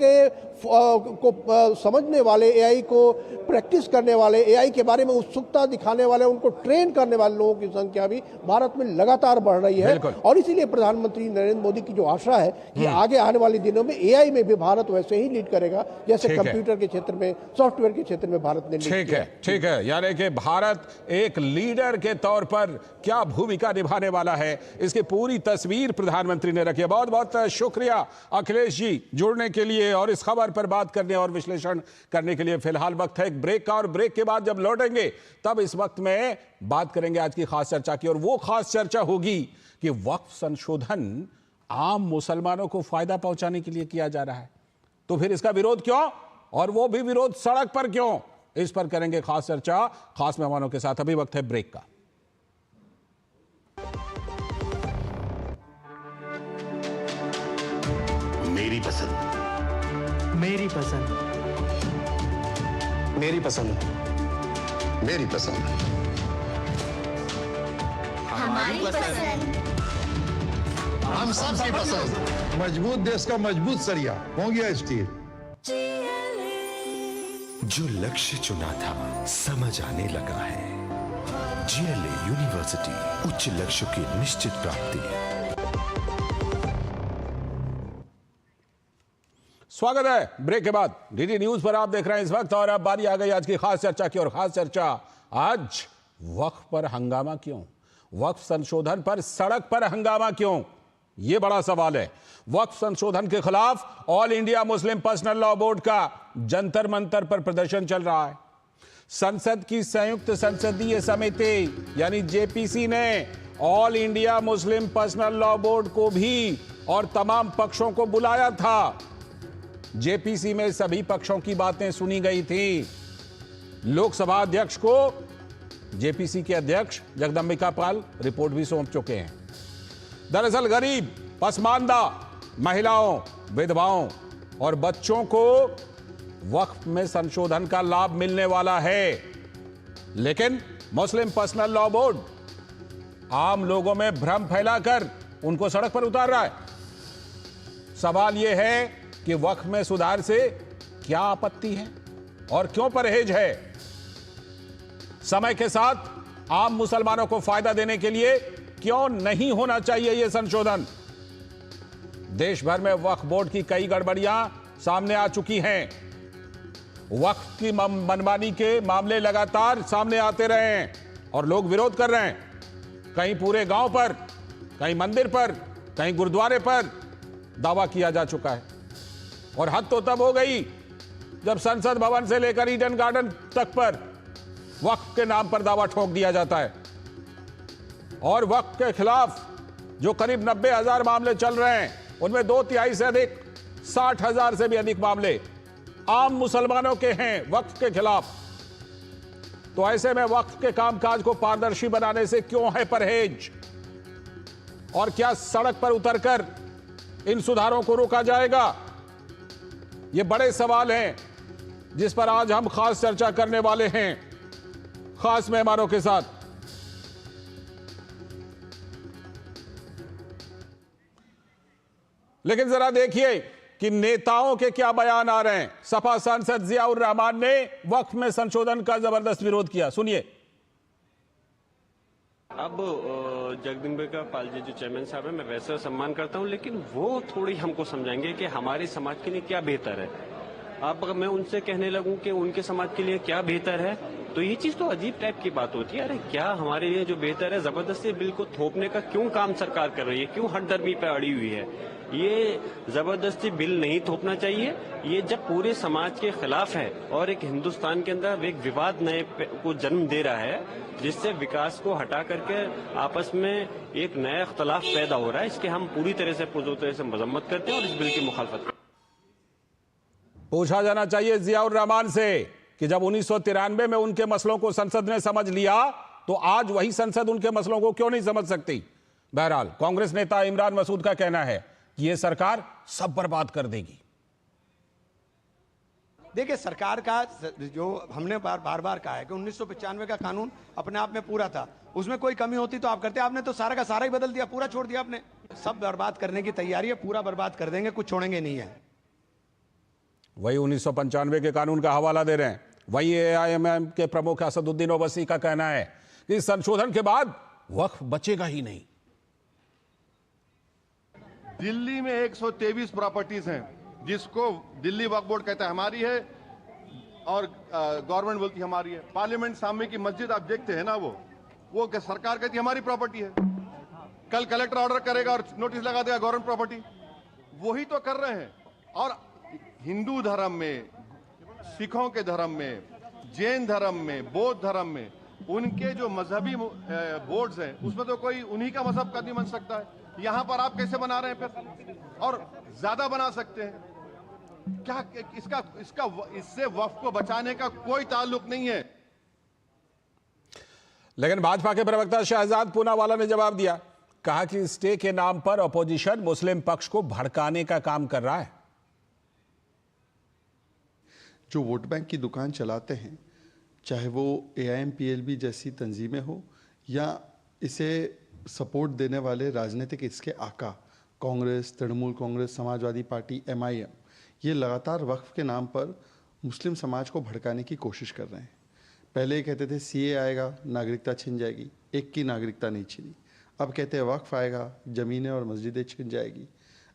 को समझने वाले, एआई को प्रैक्टिस करने वाले, एआई के बारे में उत्सुकता दिखाने वाले, उनको ट्रेन करने वाले लोगों की संख्या भी भारत में लगातार बढ़ रही है। और इसीलिए प्रधानमंत्री नरेंद्र मोदी की जो आशा है कि आगे आने वाले दिनों में एआई में भी भारत वैसे ही लीड करेगा जैसे कंप्यूटर के क्षेत्र में, सॉफ्टवेयर के क्षेत्र में भारत ने लीड किया। ठीक है, यानी कि भारत एक लीडर के तौर पर क्या भूमिका निभाने वाला है, इसकी पूरी तस्वीर प्रधानमंत्री ने रखी है। बहुत बहुत शुक्रिया अखिलेश जी जुड़ने के लिए और इस खबर पर बात करने और विश्लेषण करने के लिए। फिलहाल वक्त है एक ब्रेक का, और ब्रेक के बाद जब लौटेंगे तब इस वक्त में बात करेंगे आज की खास चर्चा की। और वो खास चर्चा होगी कि वक्फ संशोधन आम मुसलमानों को फायदा पहुंचाने के लिए किया जा रहा है, तो फिर इसका विरोध क्यों, और वो भी विरोध सड़क पर क्यों, इस पर करेंगे खास चर्चा खास मेहमानों के साथ। अभी वक्त है ब्रेक का। मेरी पसंद, मेरी पसंद, मेरी पसंद, मेरी पसंद, हमारी पसंद, हम सबकी पसंद। मजबूत देश का मजबूत सरिया हो गया स्टील। जो लक्ष्य चुना था समझ आने लगा है। जीएलए यूनिवर्सिटी, उच्च लक्ष्य की निश्चित प्राप्ति। स्वागत है ब्रेक के बाद। डीडी न्यूज पर आप देख रहे हैं इस वक्त, और अब बारी आ गई आज की खास चर्चा की। और खास चर्चा आज वक्फ पर हंगामा क्यों, वक्फ संशोधन पर सड़क पर हंगामा क्यों, यह बड़ा सवाल है। वक्फ संशोधन के खिलाफ all India Muslim personal law board का जंतर मंतर पर प्रदर्शन चल रहा है। संसद की संयुक्त संसदीय समिति यानी जेपीसी ने all India Muslim personal law board को भी और तमाम पक्षों को बुलाया था। जेपीसी में सभी पक्षों की बातें सुनी गई थी। लोकसभा अध्यक्ष को जेपीसी के अध्यक्ष जगदंबिका पाल रिपोर्ट भी सौंप चुके हैं। दरअसल गरीब, पसमानदा, महिलाओं, विधवाओं और बच्चों को वक्फ में संशोधन का लाभ मिलने वाला है, लेकिन मुस्लिम पर्सनल लॉ बोर्ड आम लोगों में भ्रम फैलाकर उनको सड़क पर उतार रहा है। सवाल यह है कि वक्फ में सुधार से क्या आपत्ति है और क्यों परहेज है। समय के साथ आम मुसलमानों को फायदा देने के लिए क्यों नहीं होना चाहिए यह संशोधन। देश भर में वक्फ बोर्ड की कई गड़बड़ियां सामने आ चुकी हैं। वक्फ की मनमानी के मामले लगातार सामने आते रहे हैं और लोग विरोध कर रहे हैं। कहीं पूरे गांव पर, कहीं मंदिर पर, कहीं गुरुद्वारे पर दावा किया जा चुका है। और हद तो तब हो गई जब संसद भवन से लेकर ईडन गार्डन तक पर वक्फ के नाम पर दावा ठोक दिया जाता है। और वक्फ के खिलाफ जो करीब 90,000 मामले चल रहे हैं, उनमें 2/3 से अधिक, 60,000 से भी अधिक मामले आम मुसलमानों के हैं वक्फ के खिलाफ। तो ऐसे में वक्फ के कामकाज को पारदर्शी बनाने से क्यों है परहेज? और क्या सड़क पर उतरकर इन सुधारों को रोका जाएगा? ये बड़े सवाल हैं जिस पर आज हम खास चर्चा करने वाले हैं खास मेहमानों के साथ। लेकिन जरा देखिए कि नेताओं के क्या बयान आ रहे हैं। सपा सांसद जियाउर रहमान ने वक्फ में संशोधन का जबरदस्त विरोध किया, सुनिए। अब जगदम्बिका पाल जी जो चेयरमैन साहब हैं, मैं वैसे सम्मान करता हूं, लेकिन वो थोड़ी हमको समझाएंगे कि हमारे समाज के लिए क्या बेहतर है। अब अगर मैं उनसे कहने लगूं कि उनके समाज के लिए क्या बेहतर है, तो ये चीज तो अजीब टाइप की बात होती है। अरे क्या हमारे लिए जो बेहतर है, जबरदस्ती बिल को थोपने का क्यों काम सरकार कर रही है? क्यों हठधर्मी पे अड़ी हुई है? ये जबरदस्ती बिल नहीं थोपना चाहिए। ये जब पूरे समाज के खिलाफ है और एक हिंदुस्तान के अंदर एक विवाद नए को जन्म दे रहा है, जिससे विकास को हटा करके आपस में एक नया इख्तलाफ पैदा हो रहा है, इसके हम पूरी तरह से पुरजोर तरह से मजम्मत करते हैं और इस बिल की मुखालफत करते हैं। पूछा जाना चाहिए जियाउर रहमान से कि जब 1993 में उनके मसलों को संसद ने समझ लिया, तो आज वही संसद उनके मसलों को क्यों नहीं समझ सकती? बहरहाल कांग्रेस नेता इमरान मसूद का कहना है कि यह सरकार सब बर्बाद कर देगी। देखिए, सरकार का जो हमने बार बार कहा है कि 1995 का कानून अपने आप में पूरा था, उसमें कोई कमी होती तो आप करते। आपने तो सारा का सारा ही बदल दिया, पूरा छोड़ दिया आपने। सब बर्बाद करने की तैयारी है, पूरा बर्बाद कर देंगे, कुछ छोड़ेंगे नहीं है। वही 1995 के कानून का हवाला दे रहे हैं। वही AIMM के प्रमुख असदुद्दीन ओवैसी का कहना है कि इस संशोधन के बाद वक्फ बचेगा ही नहीं। दिल्ली में 123 प्रॉपर्टीज हैं जिसको दिल्ली वक्फ बोर्ड कहता है हमारी है और गवर्नमेंट बोलती है हमारी है। पार्लियामेंट सामने की मस्जिद आप देखते हैं ना, वो सरकार कहती है हमारी प्रॉपर्टी है। कल कलेक्टर ऑर्डर करेगा और नोटिस लगा देगा गवर्नमेंट प्रॉपर्टी। वही तो कर रहे हैं। और हिंदू धर्म में, सिखों के धर्म में, जैन धर्म में, बौद्ध धर्म में उनके जो मजहबी बोर्ड्स हैं, उसमें तो कोई उन्हीं का मजहब का नहीं बन सकता है। यहां पर आप कैसे बना रहे हैं फिर? और ज्यादा बना सकते हैं क्या? इससे वक्फ को बचाने का कोई ताल्लुक नहीं है। लेकिन भाजपा के प्रवक्ता शहजाद पूनावाला ने जवाब दिया, कहा कि स्टे के नाम पर अपोजिशन मुस्लिम पक्ष को भड़काने का काम कर रहा है। जो वोट बैंक की दुकान चलाते हैं, चाहे वो AIMPLB जैसी तंजीमें हो या इसे सपोर्ट देने वाले राजनीतिक इसके आका कांग्रेस, तृणमूल कांग्रेस, समाजवादी पार्टी, MIM, ये लगातार वक्फ के नाम पर मुस्लिम समाज को भड़काने की कोशिश कर रहे हैं। पहले ये कहते थे CA आएगा, नागरिकता छिन जाएगी। एक की नागरिकता नहीं छिनी। अब कहते हैं वक्फ आएगा, ज़मीनें और मस्जिदें छिन जाएगी।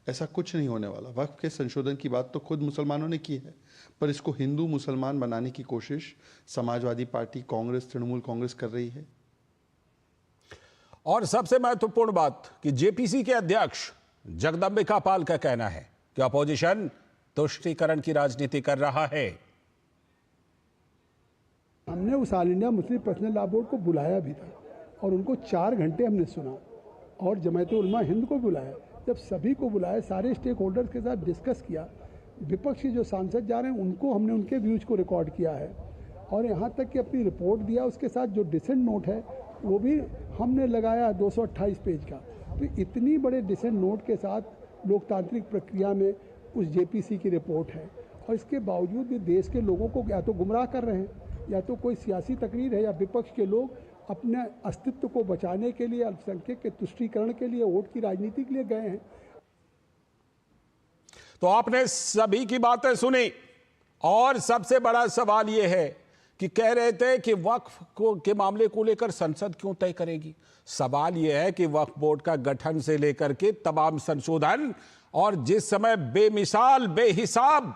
ऐसा कुछ नहीं होने वाला। वक्फ के संशोधन की बात तो खुद मुसलमानों ने की है, पर इसको हिंदू मुसलमान बनाने की कोशिश समाजवादी पार्टी, कांग्रेस, तृणमूल कांग्रेस कर रही है। और सबसे महत्वपूर्ण बात कि JPC के अध्यक्ष जगदम्बिका पाल का कहना है कि अपोजिशन तुष्टीकरण की राजनीति कर रहा है। हमने उस all India Muslim personal law board को बुलाया भी था और उनको 4 घंटे हमने सुना, और जमायत उलमा हिंद को बुलाया। जब सभी को बुलाया, सारे स्टेक होल्डर्स के साथ डिस्कस किया, विपक्ष के जो सांसद जा रहे हैं उनको हमने उनके व्यूज को रिकॉर्ड किया है और यहाँ तक कि अपनी रिपोर्ट दिया। उसके साथ जो डिसेंट नोट है वो भी हमने लगाया 228 पेज का। तो इतनी बड़े डिसेंट नोट के साथ लोकतांत्रिक प्रक्रिया में उस JPC की रिपोर्ट है, और इसके बावजूद भी देश के लोगों को या तो गुमराह कर रहे हैं, या तो कोई सियासी तकरीर है, या विपक्ष के लोग अपने अस्तित्व को बचाने के लिए, अल्पसंख्यक के तुष्टीकरण के लिए, वोट की राजनीति के लिए गए हैं। तो आपने सभी की बातें सुनी, और सबसे बड़ा सवाल यह है कि कह रहे थे कि वक्फ के मामले को लेकर संसद क्यों तय करेगी। सवाल यह है कि वक्फ बोर्ड का गठन से लेकर के तमाम संशोधन, और जिस समय बेमिसाल, बेहिसाब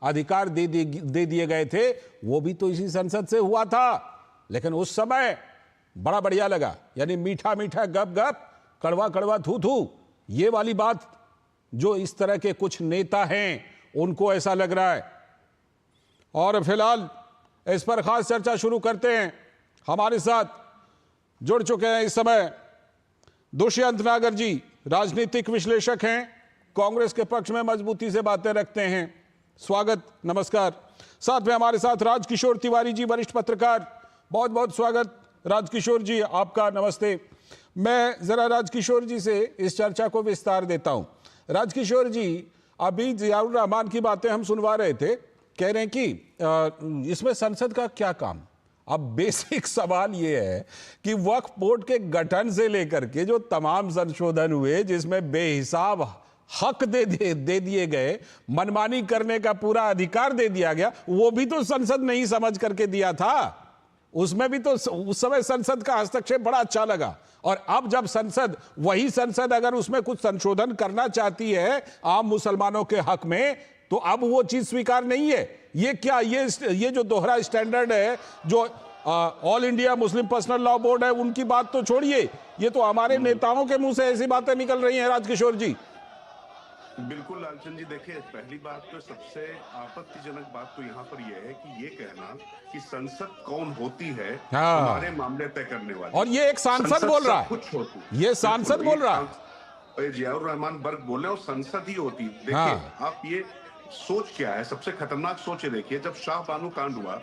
अधिकार दे दिए गए थे, वो भी तो इसी संसद से हुआ था। लेकिन उस समय बड़ा बढ़िया लगा, यानी मीठा मीठा गप गप, कड़वा कड़वा थू थू, ये वाली बात जो इस तरह के कुछ नेता हैं उनको ऐसा लग रहा है। और फिलहाल इस पर खास चर्चा शुरू करते हैं। हमारे साथ जुड़ चुके हैं इस समय दुष्यंत नागर जी, राजनीतिक विश्लेषक हैं, कांग्रेस के पक्ष में मजबूती से बातें रखते हैं। स्वागत, नमस्कार। साथ में हमारे साथ राजकिशोर तिवारी जी, वरिष्ठ पत्रकार, बहुत बहुत स्वागत राजकिशोर जी आपका, नमस्ते। मैं जरा राजकिशोर जी से इस चर्चा को विस्तार देता हूं। राजकिशोर जी, अभी जियाउर रहमान की बातें हम सुनवा रहे थे, कह रहे हैं कि इसमें संसद का क्या काम। अब बेसिक सवाल यह है कि वक्फ बोर्ड के गठन से लेकर के जो तमाम संशोधन हुए, जिसमें बेहिसाब हक दे दिए गए, मनमानी करने का पूरा अधिकार दे दिया गया, वो भी तो संसद नहीं समझ करके दिया था। उसमें भी तो उस समय संसद का हस्तक्षेप बड़ा अच्छा लगा। और अब जब संसद, वही संसद अगर उसमें कुछ संशोधन करना चाहती है आम मुसलमानों के हक में, तो अब वो चीज स्वीकार नहीं है। ये क्या, ये जो दोहरा स्टैंडर्ड है, जो all India Muslim personal law board है, उनकी बात तो छोड़िए, ये तो हमारे नेताओं के मुंह से ऐसी बातें निकल रही हैं। राजकिशोर जी। बिल्कुल लालचंद जी, देखिए पहली बात तो सबसे आपत्तिजनक बात तो यहाँ पर यह है कि ये कहना कि संसद कौन होती है हमारे मामले तय करने वाली, और ये एक सांसद बोल रहा है, कुछ होती, ये सांसद बोल रहा है, जियाउर रहमान बर्ग बोल रहे हैं, और संसद ही होती। देखिए आप ये सोच क्या है, सबसे खतरनाक सोच है। देखिए जब शाह बानू कांड हुआ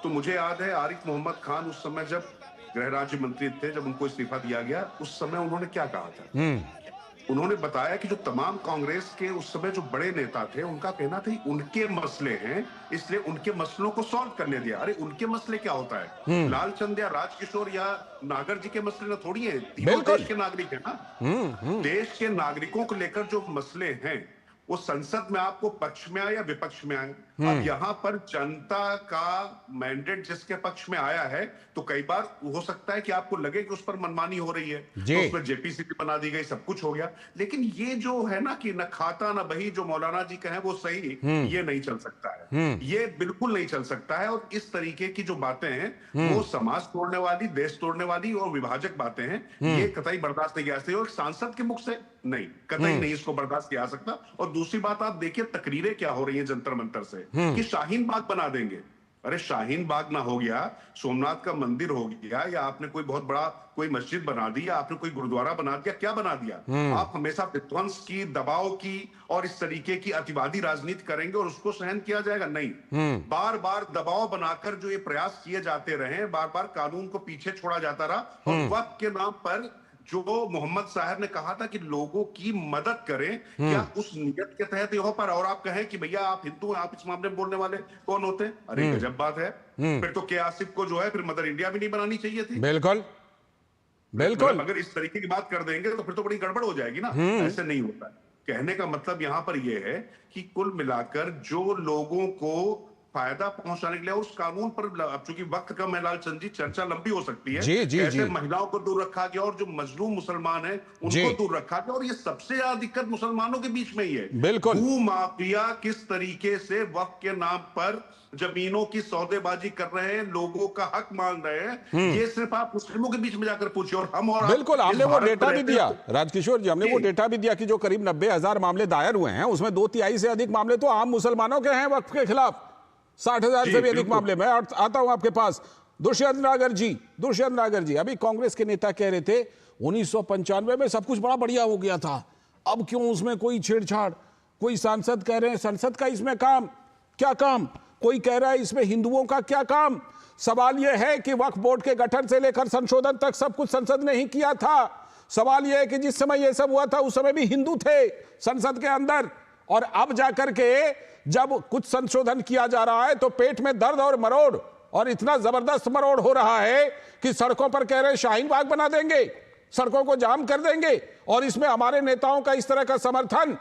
तो मुझे याद है आरिफ मोहम्मद खान उस समय जब गृह राज्य मंत्री थे, जब उनको इस्तीफा दिया गया, उस समय उन्होंने क्या कहा था? उन्होंने बताया कि जो तमाम कांग्रेस के उस समय जो बड़े नेता थे, उनका कहना था उनके मसले हैं, इसलिए उनके मसलों को सॉल्व करने दिया। अरे उनके मसले क्या होता है? लालचंद या राजकिशोर या नागर जी के मसले ना थोड़ी है, तीनों देश के नागरिक है ना। देश के नागरिकों को लेकर जो मसले हैं वो संसद में आपको पक्ष में आए या विपक्ष में आए, अब यहाँ पर जनता का मैंडेट जिसके पक्ष में आया है, तो कई बार हो सकता है कि आपको लगे कि उस पर मनमानी हो रही है, तो उस पर जेपीसीसी बना दी गई, सब कुछ हो गया। लेकिन ये जो है ना कि न खाता न बही, जो मौलाना जी कहें वो सही, ये नहीं चल सकता है, ये बिल्कुल नहीं चल सकता है। और इस तरीके की जो बातें हैं वो समाज तोड़ने वाली, देश तोड़ने वाली और विभाजक बातें हैं, ये कतई बर्दाश्त नहीं किया सकती। और सांसद के मुख से नहीं, कतई नहीं इसको बर्दाश्त किया जा सकता। और दूसरी बात आप देखिए तकरीरें क्या हो रही है जंतर मंतर से कि शाहीन बाग बना देंगे। अरे शाहीन बाग ना हो गया, सोमनाथ का मंदिर हो गया, या आपने कोई बहुत बड़ा कोई मस्जिद बना दी, या आपने कोई गुरुद्वारा बना दिया, क्या बना दिया? आप हमेशा विध्वंस की, दबाव की और इस तरीके की अतिवादी राजनीति करेंगे और उसको सहन किया जाएगा? नहीं। बार बार दबाव बनाकर जो ये प्रयास किए जाते रहे, बार बार कानून को पीछे छोड़ा जाता रहा, और वक्त के नाम पर जो मोहम्मद साहब ने कहा था कि लोगों की मदद करें, क्या उस नियत के तहत यहाँ पर, और आप कहें कि भैया आप हिंदू हैं, आप इस मामले में बोलने वाले कौन होते हैं? अरे गजब बात है। फिर तो के आसिफ को जो है फिर मदर इंडिया भी नहीं बनानी चाहिए थी। बिल्कुल बिल्कुल, अगर इस तरीके की बात कर देंगे तो फिर तो बड़ी गड़बड़ हो जाएगी ना। ऐसे नहीं होता है। कहने का मतलब यहाँ पर यह है कि कुल मिलाकर जो लोगों को फायदा पहुंचाने के लिए उस कानून पर, अब चूंकि वक्त कम है लालचंद जी, चर्चा लंबी हो सकती है, कैसे महिलाओं को दूर रखा गया और जो मजलूम मुसलमान हैं उनको दूर रखा गया, और ये सबसे ज्यादा दिक्कत मुसलमानों के बीच में ही है। बिल्कुल, भू माफिया किस तरीके से वक्त के नाम पर जमीनों की सौदेबाजी कर रहे हैं, लोगों का हक मांग रहे हैं, ये सिर्फ आप मुस्लिमों के बीच में जाकर पूछिए। और हम और बिल्कुल, हमने वो डेटा भी दिया राजकिशोर जी, हमने वो डेटा भी दिया कि जो करीब 90,000 मामले दायर हुए हैं, उसमें 2/3 से अधिक मामले तो आम मुसलमानों के हैं वक्फ के खिलाफ। 60,000 से भी अधिक मामले में। और आता हूं आपके पास दुष्यंत नागर जी। दुष्यंत नागर जी, अभी कांग्रेस के नेता कह रहे थे 1995 में सब कुछ बड़ा बढ़िया हो गया था, अब क्यों उसमें कोई छेड़छाड़? कोई सांसद कह रहे हैं संसद का इसमें काम, क्या काम? कोई कह रहा है इसमें हिंदुओं का क्या काम? सवाल यह है कि वक्फ बोर्ड के गठन से लेकर संशोधन तक सब कुछ संसद ने ही किया था। सवाल यह है कि जिस समय यह सब हुआ था उस समय भी हिंदू थे संसद के अंदर, और अब जाकर के जब कुछ संशोधन किया जा रहा है तो पेट में दर्द और मरोड़, और इतना जबरदस्त मरोड़ हो रहा है कि सड़कों पर कह रहे शाहीन बाग बना देंगे, सड़कों को जाम कर देंगे, और इसमें हमारे नेताओं का इस तरह का समर्थन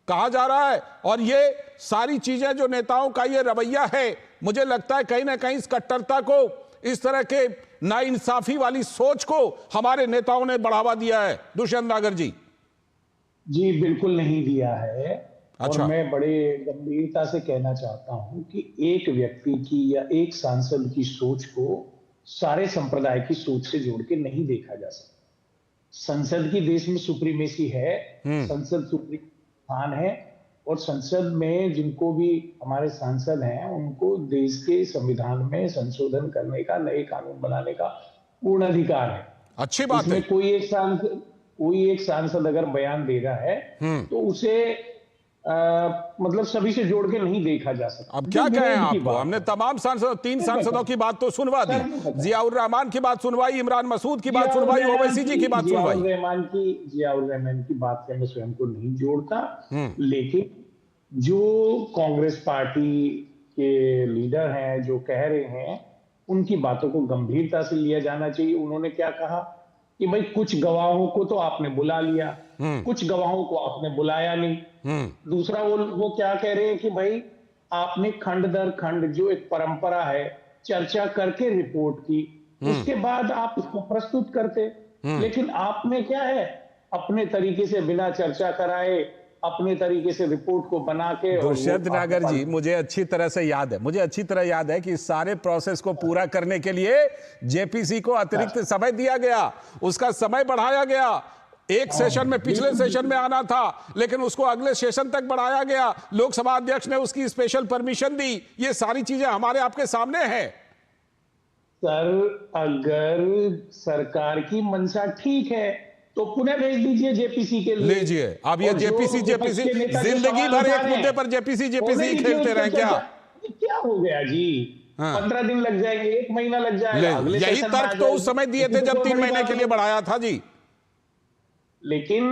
कहा जा रहा है। और ये सारी चीजें जो नेताओं का ये रवैया है, मुझे लगता है कहीं ना कहीं इस कट्टरता को, इस तरह के नाइंसाफी वाली सोच को हमारे नेताओं ने बढ़ावा दिया है। दुष्यंत नागर जी। जी बिल्कुल नहीं दिया है। और मैं बड़े गंभीरता से कहना चाहता हूं कि एक व्यक्ति की या एक सांसद की सोच को सारे संप्रदाय की सोच से जोड़ के नहीं देखा जा सकता। संसद की देश में सुप्रीमेसी है, संसद सुप्रीम स्थान है, और संसद में जिनको भी हमारे सांसद हैं उनको देश के संविधान में संशोधन करने का, नए कानून बनाने का पूर्ण अधिकार है। अच्छी बात है। कोई एक सांसद अगर बयान दे रहा है तो उसे मतलब सभी से जोड़ के नहीं देखा जा सकता। अब क्या कहें आपको, हमने तमाम सांसदों, 3 सांसदों की बात तो सुनवा दी, जियाउर रहमान की बात सुनवाई, इमरान मसूद की बात सुनवाई, ओवैसी जी की बात सुनवाई। जियाउर रहमान की बात से मैं स्वयं को नहीं जोड़ता, लेकिन जो कांग्रेस पार्टी के लीडर हैं जो कह रहे हैं उनकी बातों को गंभीरता से लिया जाना चाहिए। उन्होंने क्या कहा कि भाई कुछ गवाहों को तो आपने बुला लिया, कुछ गवाहों को आपने बुलाया नहीं। दूसरा वो क्या कह रहे हैं कि भाई आपने खंड दर खंड जो एक परंपरा है चर्चा करके रिपोर्ट की, उसके बाद आप उसको प्रस्तुत करते, लेकिन आपने क्या है अपने तरीके से बिना चर्चा कराए अपने तरीके से रिपोर्ट को बना के। दुष्यंत नागर जी, मुझे अच्छी तरह याद है कि इस सारे प्रोसेस को पूरा करने के लिए जेपीसी को अतिरिक्त समय दिया गया, उसका समय बढ़ाया गया। एक सेशन में, पिछले सेशन में आना था, लेकिन उसको अगले सेशन तक बढ़ाया गया। लोकसभा अध्यक्ष ने उसकी स्पेशल परमिशन दी। ये सारी चीजें हमारे आपके सामने है। सर, अगर सरकार की मंशा ठीक है तो पुनः भेज दीजिए जेपीसी के लिए। लीजिए, अब ये जेपीसी जिंदगी भर एक मुद्दे पर जेपीसी खेलते रहे क्या हो गया जी? 15 दिन लग जाएंगे, 1 महीना लग जाएगा। यही तर्क तो उस समय दिए थे जब 3 महीने के लिए बढ़ाया था जी। लेकिन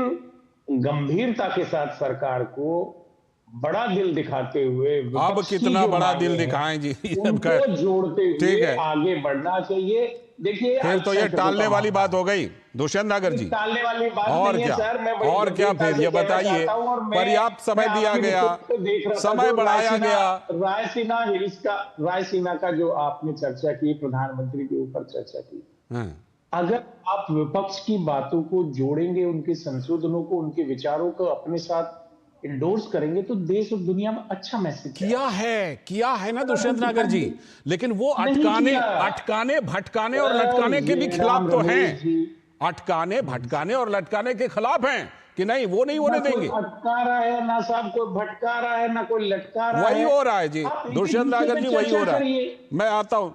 गंभीरता के साथ सरकार को बड़ा दिल दिखाते हुए, अब कितना बड़ा दिल दिखाएं जी, उनको जोड़ते हुए आगे बढ़ना चाहिए। देखिए, फिर तो ये टालने वाली बात हो गई दुष्यंत नागर जी। टालने वाली बात और नहीं क्या है सर, मैं और क्या फिर ये बताइए, पर्याप्त समय दिया गया, समय बढ़ाया गया। रायसीना का जो आपने चर्चा की, प्रधानमंत्री के ऊपर चर्चा की, अगर आप विपक्ष की बातों को जोड़ेंगे, उनके संशोधनों को, उनके विचारों को अपने साथ इंडोर्स करेंगे तो देश और दुनिया में अच्छा मैसेज किया है ना दुष्यंत नागर जी। लेकिन वो अटकाने भटकाने और लटकाने के भी खिलाफ तो हैं। अटकाने भटकाने और लटकाने के खिलाफ हैं कि नहीं, वो नहीं होने देंगे। अटका रहा है ना साहब, कोई भटका रहा है ना कोई लटका रहा है। वही हो रहा है जी दुष्यंत नागर जी, वही हो रहा है। मैं आता हूँ,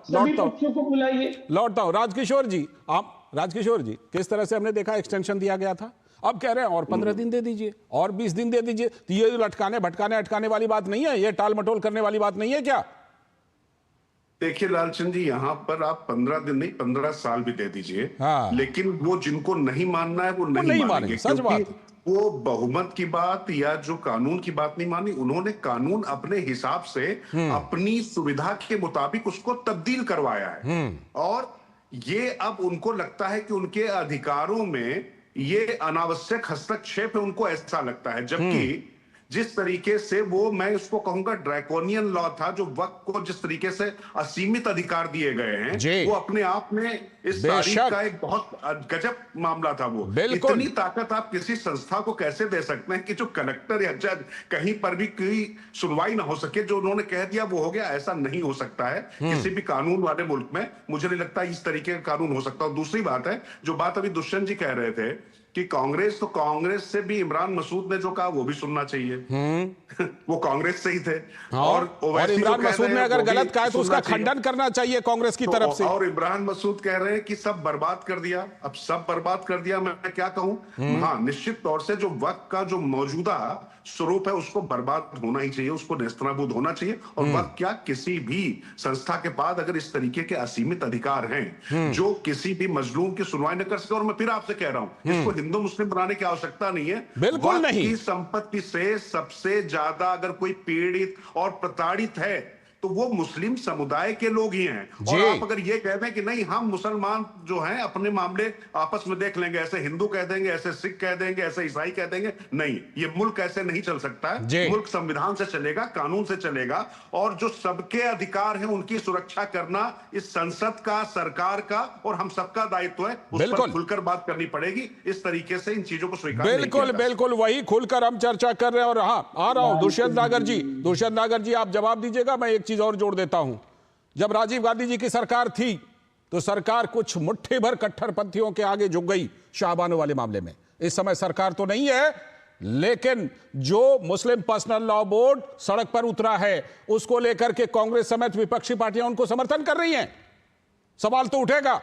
लौटता हूँ। राजकिशोर जी, किस तरह से हमने देखा एक्सटेंशन दिया गया था, अब कह रहे हैं और 15 दिन दे दीजिए, और 20 दिन दे दीजिए। तो ये लटकाने भटकाने अटकाने वाली बात नहीं है, ये टाल मटोल करने वाली बात नहीं है क्या? देखिए लालचंद जी, यहाँ पर आप 15 दिन नहीं 15 साल भी दे दीजिए, लेकिन वो जिनको नहीं मानना है वो नहीं मानेंगे। सच बात। वो बहुमत की बात या जो कानून की बात नहीं मानी, उन्होंने कानून अपने हिसाब से अपनी सुविधा के मुताबिक उसको तब्दील करवाया है, और ये अब उनको लगता है कि उनके अधिकारों में ये अनावश्यक हस्तक्षेप है, उनको ऐसा लगता है। जबकि जिस तरीके से वो, मैं उसको कहूंगा ड्रैकोनियन लॉ था, जो वक्त को जिस तरीके से असीमित अधिकार दिए गए हैं, वो अपने आप में इस तारीख का एक बहुत गजब मामला था। वो इतनी ताकत आप किसी संस्था को कैसे दे सकते हैं कि जो कलेक्टर या जज कहीं पर भी कोई सुनवाई ना हो सके, जो उन्होंने कह दिया वो हो गया। ऐसा नहीं हो सकता है किसी भी कानून वाले मुल्क में। मुझे नहीं लगता इस तरीके का कानून हो सकता। और दूसरी बात है, जो बात अभी दुष्यंत जी कह रहे थे कि कांग्रेस से भी इमरान मसूद ने जो कहा वो भी सुनना चाहिए। वो कांग्रेस से ही थे। और इमरान मसूद ने अगर गलत कहा तो उसका खंडन करना चाहिए कांग्रेस की तरफ से। और इमरान मसूद कह रहे हैं कि सब बर्बाद कर दिया, अब सब बर्बाद कर दिया। मैं क्या कहूं, हाँ, निश्चित तौर से जो वक्त का जो मौजूदा स्वरूप है उसको बर्बाद होना ही चाहिए, उसको नेस्तनाबूद होना चाहिए। और वक्त क्या, किसी भी संस्था के पास अगर इस तरीके के असीमित अधिकार हैं जो किसी भी मजलूम की सुनवाई न कर सके, और मैं फिर आपसे कह रहा हूं, इसको हिंदू मुस्लिम बनाने की आवश्यकता नहीं है। बिल्कुल नहीं। की संपत्ति से सबसे ज्यादा अगर कोई पीड़ित और प्रताड़ित है तो वो मुस्लिम समुदाय के लोग ही हैं। और आप अगर ये कह दें कि नहीं हम मुसलमान जो हैं अपने मामले आपस में देख लेंगे, ऐसे हिंदू कह देंगे, ऐसे सिख कह देंगे, ऐसे ईसाई कह देंगे, नहीं, ये मुल्क ऐसे नहीं चल सकता है। मुल्क संविधान से चलेगा, कानून से चलेगा, और जो सबके अधिकार हैं उनकी सुरक्षा करना इस संसद का, सरकार का और हम सबका दायित्व है। उस पर खुलकर बात करनी पड़ेगी। इस तरीके से इन चीजों को स्वीकार नहीं किया जा बिल्कुल वही खुलकर हम चर्चा कर रहे हैं। और हाँ, आ रहा हूं दुष्यंत नागर जी, आप जवाब दीजिएगा। मैं एक चीज और जोड़ देता हूं, जब राजीव गांधी जी की सरकार थी तो सरकार कुछ मुट्ठी भर कट्टरपंथियों के आगे झुक गई शाहबानो वाले मामले में। इस समय सरकार तो नहीं है, लेकिन जो मुस्लिम पर्सनल लॉ बोर्ड सड़क पर उतरा है उसको लेकर के कांग्रेस समेत विपक्षी पार्टियां उनको समर्थन कर रही हैं। सवाल तो उठेगा।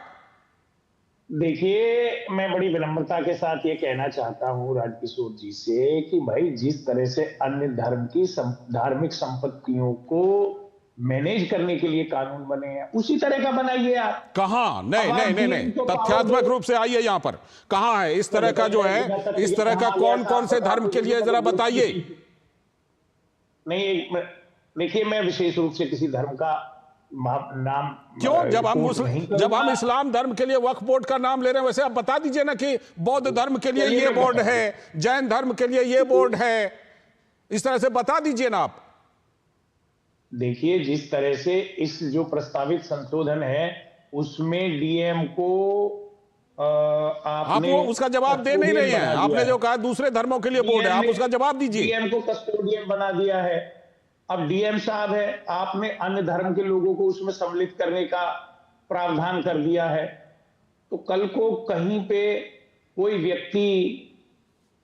देखिए, मैं बड़ी विनम्रता के साथ ये कहना चाहता हूं राजकिशोर जी से कि भाई जिस तरह से अन्य धर्म की धार्मिक संपत्तियों को मैनेज करने के लिए कानून बने हैं उसी तरह का बनाइए आप। कहां? नहीं, तथ्यात्मक रूप से आइए यहां पर। कहां है इस तरह का, जो है इस तरह का कौन कौन से धर्म के लिए, जरा बताइए। नहीं, देखिए, मैं विशेष रूप से किसी धर्म का नाम क्यों, जब हम इस्लाम धर्म के लिए वक्फ बोर्ड का नाम ले रहे हैं, वैसे आप बता दीजिए ना कि बौद्ध धर्म के लिए ये बोर्ड है, जैन धर्म के लिए ये बोर्ड है, इस तरह से बता दीजिए ना आप। देखिए, जिस तरह से इस जो प्रस्तावित संशोधन है उसमें डीएम को आप वो उसका जवाब दे नहीं रहे हैं। आपने जो कहा दूसरे धर्मों के लिए बोर्ड है, आप उसका जवाब दीजिए। डीएम को कस्टोडियन बना दिया है। अब डीएम साहब है, आपने अन्य धर्म के लोगों को उसमें सम्मिलित करने का प्रावधान कर दिया है। तो कल को कहीं पे कोई व्यक्ति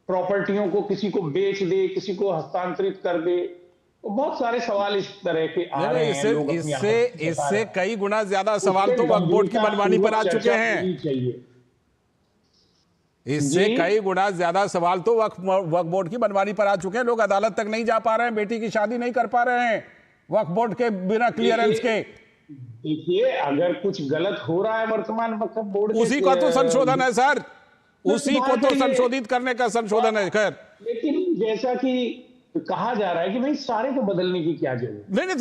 प्रॉपर्टियों को किसी को बेच दे, किसी को हस्तांतरित कर दे, तो बहुत सारे सवाल इस तरह के आ रहे हैं। इससे कई गुना ज्यादा सवाल तो वक्फ बोर्ड की मनमानी पर आ चुके हैं। इससे कई गुना ज्यादा सवाल तो वक्फ बोर्ड की मनमानी पर आ चुके हैं। लोग अदालत तक नहीं जा पा रहे हैं, बेटी की शादी नहीं कर पा रहे हैं वक्फ बोर्ड के बिना क्लियरेंस के। देखिए, अगर कुछ गलत हो रहा है वर्तमान वक्फ बोर्ड, उसी का तो संशोधन है सर, उसी को तो संशोधित करने का संशोधन है। खैर, लेकिन जैसा कि कहा जा रहा है कि भाई सारे को बदलने की क्या जरूरत? नहीं,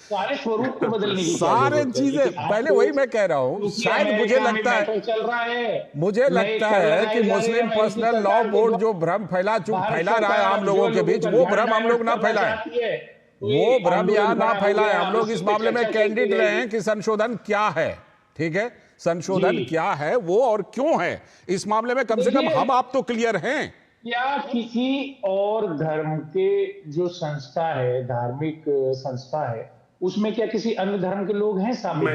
सारे स्वरूप को बदलने की सारे चीजें, पहले वही मैं कह रहा हूं। शायद मुझे लगता है कि मुस्लिम पर्सनल लॉ बोर्ड जो भ्रम फैला रहा है आम लोगों के बीच, वो भ्रम हम लोग ना फैलाएं। वो भ्रम यहाँ ना फैलाएं। हम लोग इस मामले में कैंडिड रहे हैं कि संशोधन क्या है। ठीक है, संशोधन क्या है वो और क्यों है, इस मामले में कम से कम हम आप तो क्लियर हैं। या किसी और धर्म के जो संस्था है, धार्मिक संस्था है, उसमें क्या किसी अन्य धर्म के लोग हैं शामिल?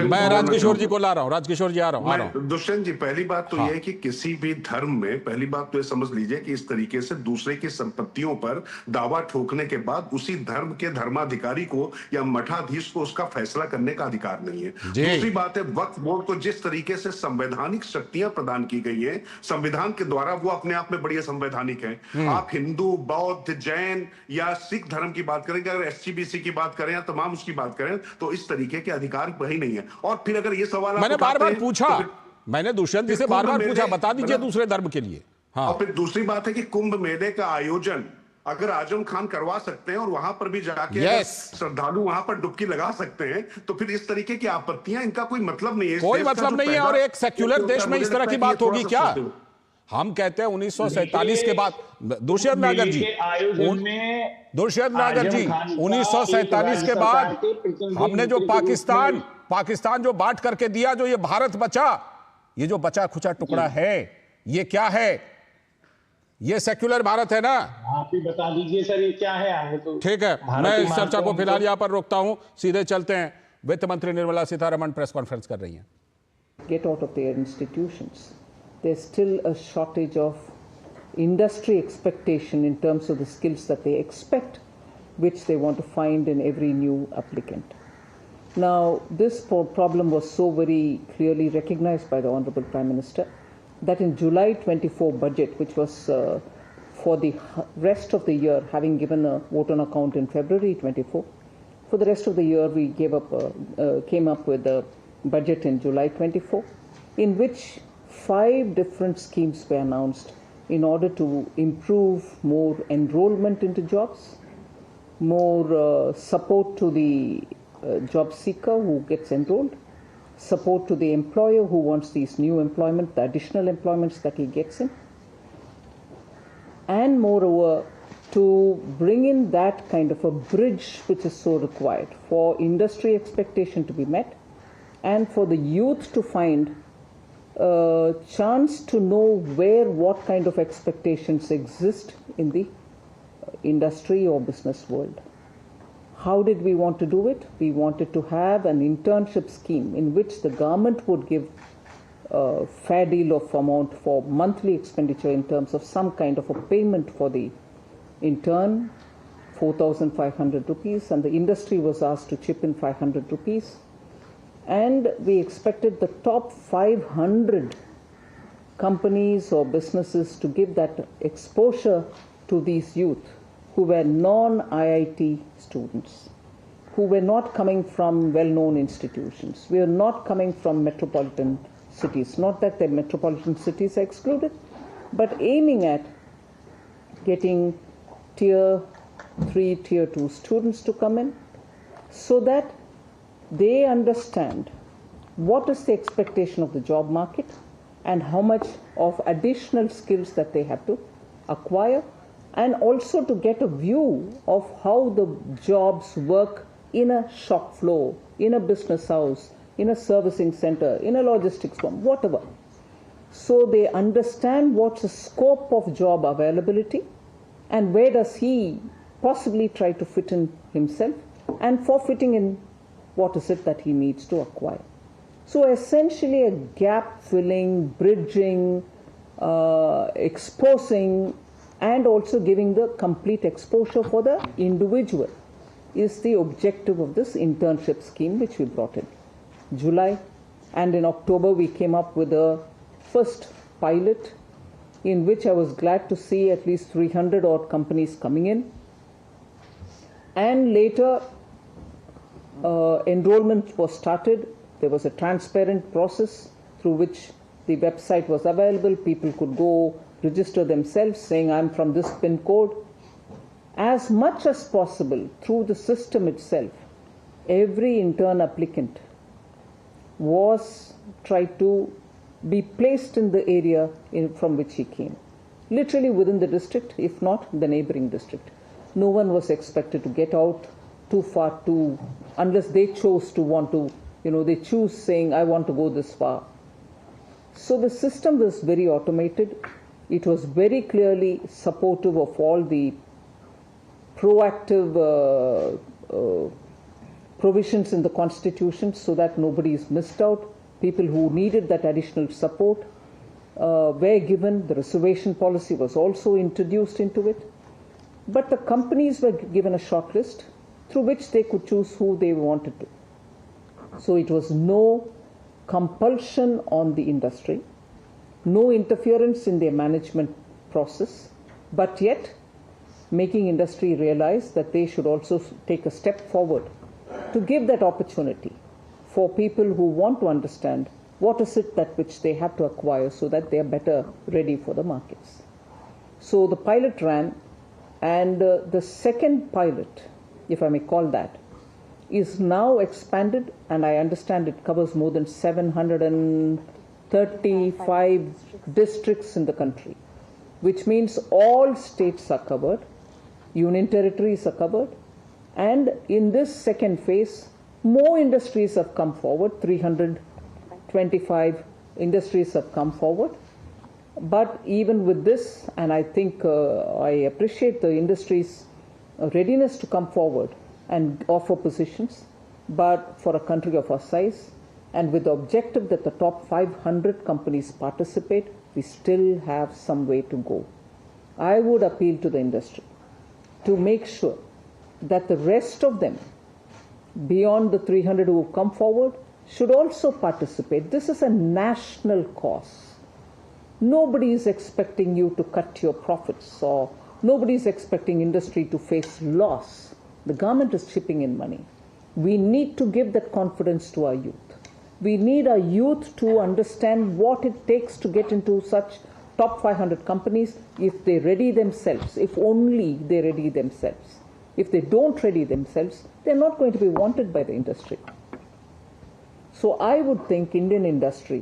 मैं राजकिशोर जी को ला रहा हूँ। राजकिशोर जी आ रहा हूँ। दुष्यंत जी, पहली बात तो यह है कि किसी भी धर्म में पहली बात तो ये समझ लीजिए कि इस तरीके से दूसरे की संपत्तियों पर दावा ठोकने के बाद उसी धर्म के धर्माधिकारी को या मठाधीश को उसका फैसला करने का अधिकार नहीं है। दूसरी बात है, वक्फ बोर्ड को जिस तरीके से संवैधानिक शक्तियां प्रदान की गई है संविधान के द्वारा, वो अपने आप में बड़ी संवैधानिक है। आप हिंदू, बौद्ध, जैन या सिख धर्म की बात करें, अगर एसजीपीसी की बात करें, तमाम उसकी बात करें, तो इस तरीके के अधिकार वही नहीं है। और फिर अगर ये सवाल मैंने बार-बार पूछा, मैंने दुष्यंत जी से बार-बार पूछा, बता दीजिए दूसरे धर्म के लिए। हाँ। और फिर दूसरी बात है कि कुंभ मेले का आयोजन अगर आजम खान करवा सकते हैं और वहां पर भी जाके श्रद्धालु वहां पर डुबकी लगा सकते हैं, तो फिर इस तरीके की आपत्तियां, इनका कोई मतलब नहीं है। कोई मतलब नहीं है। और एक सेक्युलर देश में इस तरह की बात होगी क्या? हम कहते हैं 1947 के बाद, दुष्यंत नागर जी, 1947 के बाद हमने जो पाकिस्तान जो बांट करके दिया, जो ये भारत बचा, ये जो बचा खुचा टुकड़ा है, ये क्या है? ये सेक्युलर भारत है ना? आप ही बता दीजिए सर, ये क्या है? तो ठीक है, मैं इस चर्चा को फिलहाल यहां पर रोकता हूं। सीधे चलते हैं, वित्त मंत्री निर्मला सीतारमण प्रेस कॉन्फ्रेंस कर रही हैं। Get out of their institutions. There's still a shortage of industry expectation in terms of the skills that they expect, which they want to find in every new applicant. Now, this problem was so very clearly recognized by the Honorable Prime Minister that in July 24 budget, which was for the rest of the year, having given a vote on account in February 24, for the rest of the year we came up with a budget in July 24, in which 5 different schemes were announced in order to improve more enrollment into jobs, more support to the job seeker who gets enrolled, support to the employer who wants these new employment, the additional employments that he gets in, and moreover to bring in that kind of a bridge which is so required for industry expectation to be met and for the youth to find a chance to know where what kind of expectations exist in the industry or business world. How did we want to do it? We wanted to have an internship scheme in which the government would give a fair deal of amount for monthly expenditure in terms of some kind of a payment for the intern, 4,500 rupees, and the industry was asked to chip in 500 rupees. And we expected the top 500 companies or businesses to give that exposure to these youth who were non-IIT students, who were not coming from well-known institutions. We are not coming from metropolitan cities. Not that the metropolitan cities are excluded, but aiming at getting Tier 3, Tier 2 students to come in so that they understand what is the expectation of the job market and how much of additional skills that they have to acquire, and also to get a view of how the jobs work in a shop floor, in a business house, in a servicing center, in a logistics firm, whatever. So they understand what's the scope of job availability and where does he possibly try to fit in himself, and for fitting in, what is it that he needs to acquire. So essentially a gap filling, bridging, exposing, and also giving the complete exposure for the individual is the objective of this internship scheme which we brought in July. And in October we came up with a first pilot in which I was glad to see at least 300 odd companies coming in. And later enrollment was started. There was a transparent process through which the website was available. People could go register themselves saying, I'm from this PIN code. As much as possible through the system itself, every intern applicant was tried to be placed in the area from which he came, literally within the district, if not the neighboring district. No one was expected to get out too far unless they chose to want to, they choose saying, I want to go this far. So the system was very automated. It was very clearly supportive of all the proactive provisions in the Constitution so that nobody is missed out. People who needed that additional support were given. The reservation policy was also introduced into it. But the companies were given a short list through which they could choose who they wanted to. So it was no compulsion on the industry, no interference in their management process, but yet making industry realize that they should also take a step forward to give that opportunity for people who want to understand what is it that which they have to acquire so that they are better ready for the markets. So the pilot ran, and the second pilot, if I may call that, is now expanded, and I understand it covers more than 735 districts in the country, which means all states are covered, union territories are covered, and in this second phase, more industries have come forward, 325 industries have come forward. But even with this, and I think I appreciate the industry's readiness to come forward and offer positions, but for a country of our size, and with the objective that the top 500 companies participate, we still have some way to go. I would appeal to the industry to make sure that the rest of them, beyond the 300 who have come forward, should also participate. This is a national cause. Nobody is expecting you to cut your profits, or nobody is expecting industry to face loss. The government is chipping in money. We need to give that confidence to our youth. We need our youth to understand what it takes to get into such top 500 companies if they ready themselves, if only they ready themselves. If they don't ready themselves, they're not going to be wanted by the industry. So I would think Indian industry.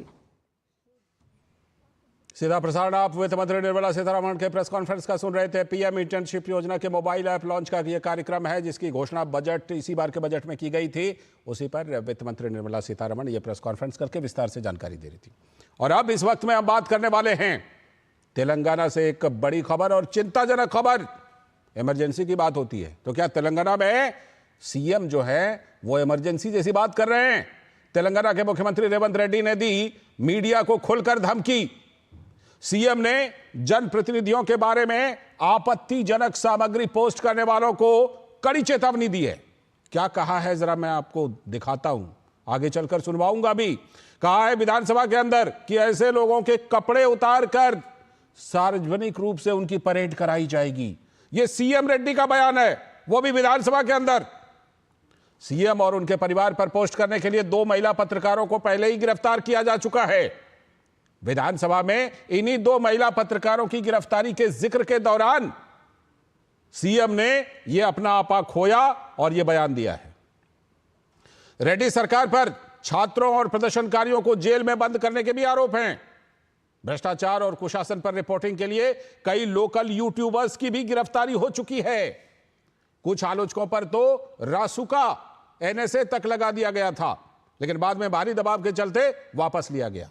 सीधा प्रसारण आप वित्त मंत्री निर्मला सीतारमण के प्रेस कॉन्फ्रेंस का सुन रहे थे। पीएम इंटर्नशिप योजना के मोबाइल ऐप लॉन्च का ये कार्यक्रम है, जिसकी घोषणा बजट इसी बार के बजट में की गई थी। उसी पर वित्त मंत्री निर्मला सीतारमण ये प्रेस कॉन्फ्रेंस करके विस्तार से जानकारी दे रही थी। और अब इस वक्त में हम बात करने वाले हैं तेलंगाना से एक बड़ी खबर और चिंताजनक खबर। इमरजेंसी की बात होती है तो क्या तेलंगाना में सीएम जो है वो इमरजेंसी जैसी बात कर रहे हैं? तेलंगाना के मुख्यमंत्री रेवंत रेड्डी ने दी मीडिया को खुलकर धमकी। सीएम ने जनप्रतिनिधियों के बारे में आपत्तिजनक सामग्री पोस्ट करने वालों को कड़ी चेतावनी दी है। क्या कहा है जरा मैं आपको दिखाता हूं, आगे चलकर सुनवाऊंगा भी। कहा है विधानसभा के अंदर कि ऐसे लोगों के कपड़े उतार कर सार्वजनिक रूप से उनकी परेड कराई जाएगी। यह सीएम रेड्डी का बयान है, वो भी विधानसभा के अंदर। सीएम और उनके परिवार पर पोस्ट करने के लिए 2 महिला पत्रकारों को पहले ही गिरफ्तार किया जा चुका है। विधानसभा में इन्हीं 2 महिला पत्रकारों की गिरफ्तारी के जिक्र के दौरान सीएम ने यह अपना आपा खोया और यह बयान दिया है। रेड्डी सरकार पर छात्रों और प्रदर्शनकारियों को जेल में बंद करने के भी आरोप हैं। भ्रष्टाचार और कुशासन पर रिपोर्टिंग के लिए कई लोकल यूट्यूबर्स की भी गिरफ्तारी हो चुकी है। कुछ आलोचकों पर तो रासुका एनएसए तक लगा दिया गया था, लेकिन बाद में भारी दबाव के चलते वापस लिया गया।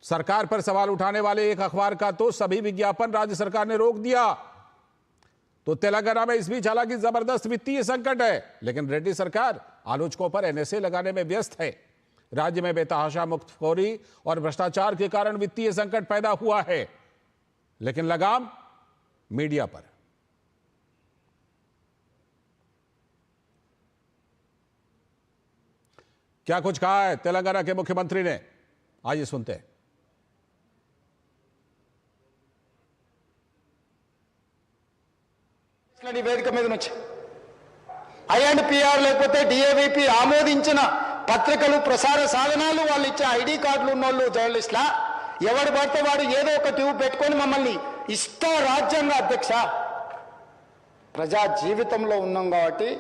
सरकार पर सवाल उठाने वाले एक अखबार का तो सभी विज्ञापन राज्य सरकार ने रोक दिया। तो तेलंगाना में इस बीच हालांकि जबरदस्त वित्तीय संकट है, लेकिन रेड्डी सरकार आलोचकों पर एनएसए लगाने में व्यस्त है। राज्य में बेतहाशा मुफ्तखोरी और भ्रष्टाचार के कारण वित्तीय संकट पैदा हुआ है, लेकिन लगाम मीडिया पर। क्या कुछ कहा है तेलंगाना के मुख्यमंत्री ने, आइए सुनते हैं। వేదిక మీద నుంచి ఐఎండ్పిఆర్ లేకపోతే డిఏవిపి ఆమోదించిన పత్రికలు ప్రసార సాధనాలు వాళ్ళు ఇచ్చే ఐడి కార్డులు ఉన్నోళ్ళు జర్నలిస్టులా ఎవడు పడితే వాడు ఏదో ఒక ట్యూబ్ పెట్టుకొని మమ్మల్ని ఇష్ట రాజ్యాంగ అధ్యక్ష ప్రజా జీవితంలో ఉన్నాం కాబట్టి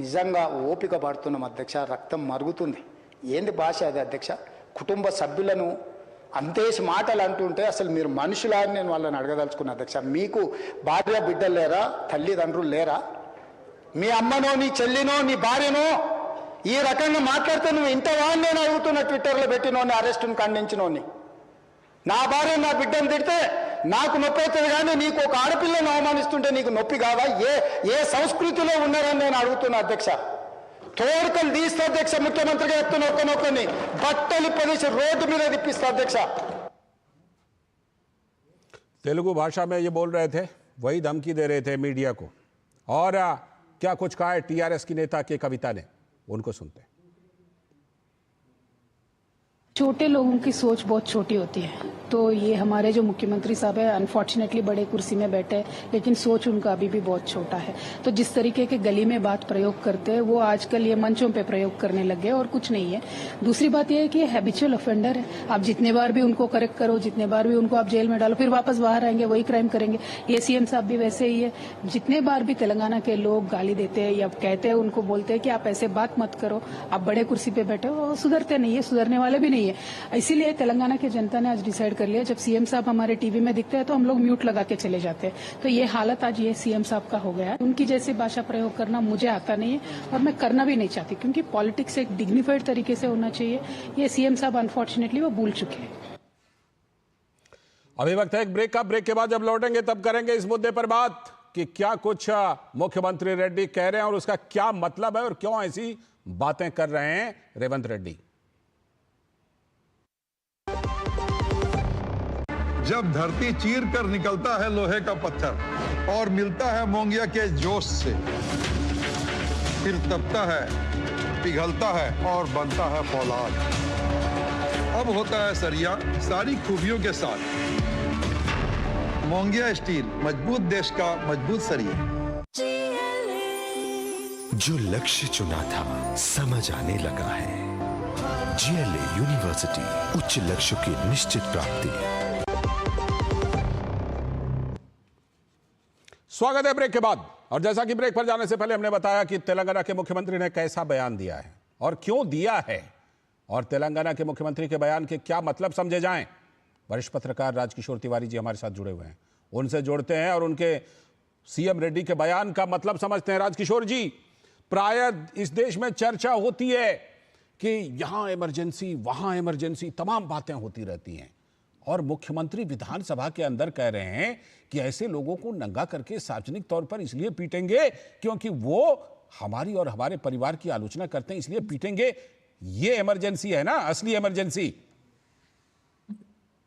నిజంగా ఓపిక పడుతున్నాం అధ్యక్ష, రక్తం మరుగుతుంది. ఏంది భాష అది అధ్యక్ష? కుటుంబ సభ్యులను అంతేసి మాటలు అంటుంటే అసలు మీరు మనుషులా అని నేను వాళ్ళని అడగదలుచుకున్నా అధ్యక్ష. మీకు భార్య బిడ్డలు లేరా, తల్లిదండ్రులు లేరా? మీ అమ్మనో నీ చెల్లినో నీ భార్యనో ఈ రకంగా మాట్లాడితే నువ్వు ఇంతవా అని నేను అడుగుతున్నా. ట్విట్టర్లో పెట్టినోని అరెస్టును ఖండించినోని, నా భార్య నా బిడ్డను తిడితే నాకు నొప్పి అవుతుంది, కానీ నీకు ఒక ఆడపిల్లను అవమానిస్తుంటే నీకు నొప్పి కాదా? ఏ సంస్కృతిలో ఉన్నారని నేను అడుగుతున్నా అధ్యక్ష. తోడుకలు తీస్తా అధ్యక్ష, ముఖ్యమంత్రిగా చెప్తున్న ఒక్కనొక్కని బట్టలు పదేసి రోడ్డు మీద తిప్పిస్తా అధ్యక్ష. तेलुगु भाषा में ये बोल रहे थे, वही धमकी दे रहे थे मीडिया को। और क्या कुछ कहा है टीआरएस की नेता के कविता ने, उनको सुनते हैं। छोटे लोगों की सोच बहुत छोटी होती है, तो ये हमारे जो मुख्यमंत्री साहब है अनफॉर्चुनेटली बड़े कुर्सी में बैठे, लेकिन सोच उनका अभी भी बहुत छोटा है। तो जिस तरीके के गली में बात प्रयोग करते हैं वो आजकल ये मंचों पे प्रयोग करने लग गए और कुछ नहीं है। दूसरी बात ये है कि ये हैबिचुअल ऑफेंडर है। आप जितने बार भी उनको करेक्ट करो, जितने बार भी उनको आप जेल में डालो, फिर वापस बाहर आएंगे, वही क्राइम करेंगे। ये सीएम साहब भी वैसे ही है। जितने बार भी तेलंगाना के लोग गाली देते हैं या कहते हैं, उनको बोलते हैं कि आप ऐसे बात मत करो, आप बड़े कुर्सी पे बैठे हो, सुधरते नहीं है, सुधरने वाले भी नहीं है। इसीलिए तेलंगाना की जनता ने आज डिसाइड कर लिया, जब सीएम साहब हमारे टीवी में दिखते हैं तो हम लोग म्यूट लगा के चले जाते हैं। तो ये हालत आज ये सीएम साहब का हो गया है। उनकी जैसी भाषा प्रयोग करना मुझे आता नहीं है और मैं करना भी नहीं चाहती, क्योंकि पॉलिटिक्स एक डिग्निफाइड तरीके से होना चाहिए। ये सीएम साहब अनफॉर्चुनेटली वो भूल चुके हैं। अभी वक्त है एक ब्रेक का। ब्रेक के बाद जब लौटेंगे तब करेंगे इस मुद्दे पर बात कि क्या कुछ मुख्यमंत्री रेड्डी कह रहे हैं और उसका क्या मतलब है और क्यों ऐसी बातें कर रहे हैं रेवंत रेड्डी। जब धरती चीर कर निकलता है लोहे का पत्थर और मिलता है मोंगिया के जोश से, फिर तपता है, पिघलता है और बनता है फौलाद। अब होता है सरिया सारी खूबियों के साथ। मोंगिया स्टील, मजबूत देश का मजबूत सरिया। जो लक्ष्य चुना था समझ आने लगा है। जीएलए यूनिवर्सिटी, उच्च लक्ष्य की निश्चित प्राप्ति। स्वागत है ब्रेक के बाद। और जैसा कि ब्रेक पर जाने से पहले हमने बताया कि तेलंगाना के मुख्यमंत्री ने कैसा बयान दिया है और क्यों दिया है, और तेलंगाना के मुख्यमंत्री के बयान के क्या मतलब समझे जाएं। वरिष्ठ पत्रकार राजकिशोर तिवारी जी हमारे साथ जुड़े हुए हैं, उनसे जोड़ते हैं और उनके सीएम रेड्डी के बयान का मतलब समझते हैं। राजकिशोर जी, प्रायः इस देश में चर्चा होती है कि यहां इमरजेंसी, वहां इमरजेंसी, तमाम बातें होती रहती हैं, और मुख्यमंत्री विधानसभा के अंदर कह रहे हैं कि ऐसे लोगों को नंगा करके सार्वजनिक तौर पर इसलिए पीटेंगे क्योंकि वो हमारी और हमारे परिवार की आलोचना करते हैं, इसलिए पीटेंगे। ये इमरजेंसी है ना, असली इमरजेंसी?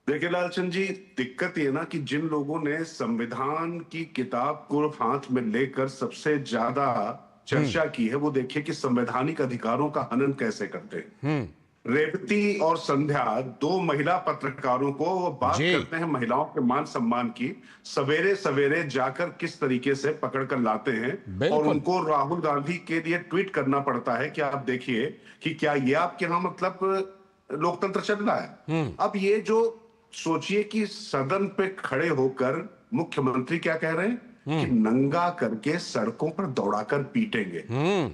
देखिए लालचंद जी, दिक्कत ये ना कि जिन लोगों ने संविधान की किताब को हाथ में लेकर सबसे ज्यादा चर्चा की है, वो देखिए कि संवैधानिक अधिकारों का हनन कैसे करते हैं। रेवती और संध्या, दो महिला पत्रकारों को बात करते हैं महिलाओं के मान सम्मान की, सवेरे सवेरे जाकर किस तरीके से पकड़ कर लाते हैं, और उनको राहुल गांधी के लिए ट्वीट करना पड़ता है कि आप देखिए कि क्या ये आपके यहाँ मतलब लोकतंत्र चल रहा है। अब ये जो सोचिए कि सदन पे खड़े होकर मुख्यमंत्री क्या कह रहे हैं कि नंगा करके सड़कों पर दौड़ाकर पीटेंगे।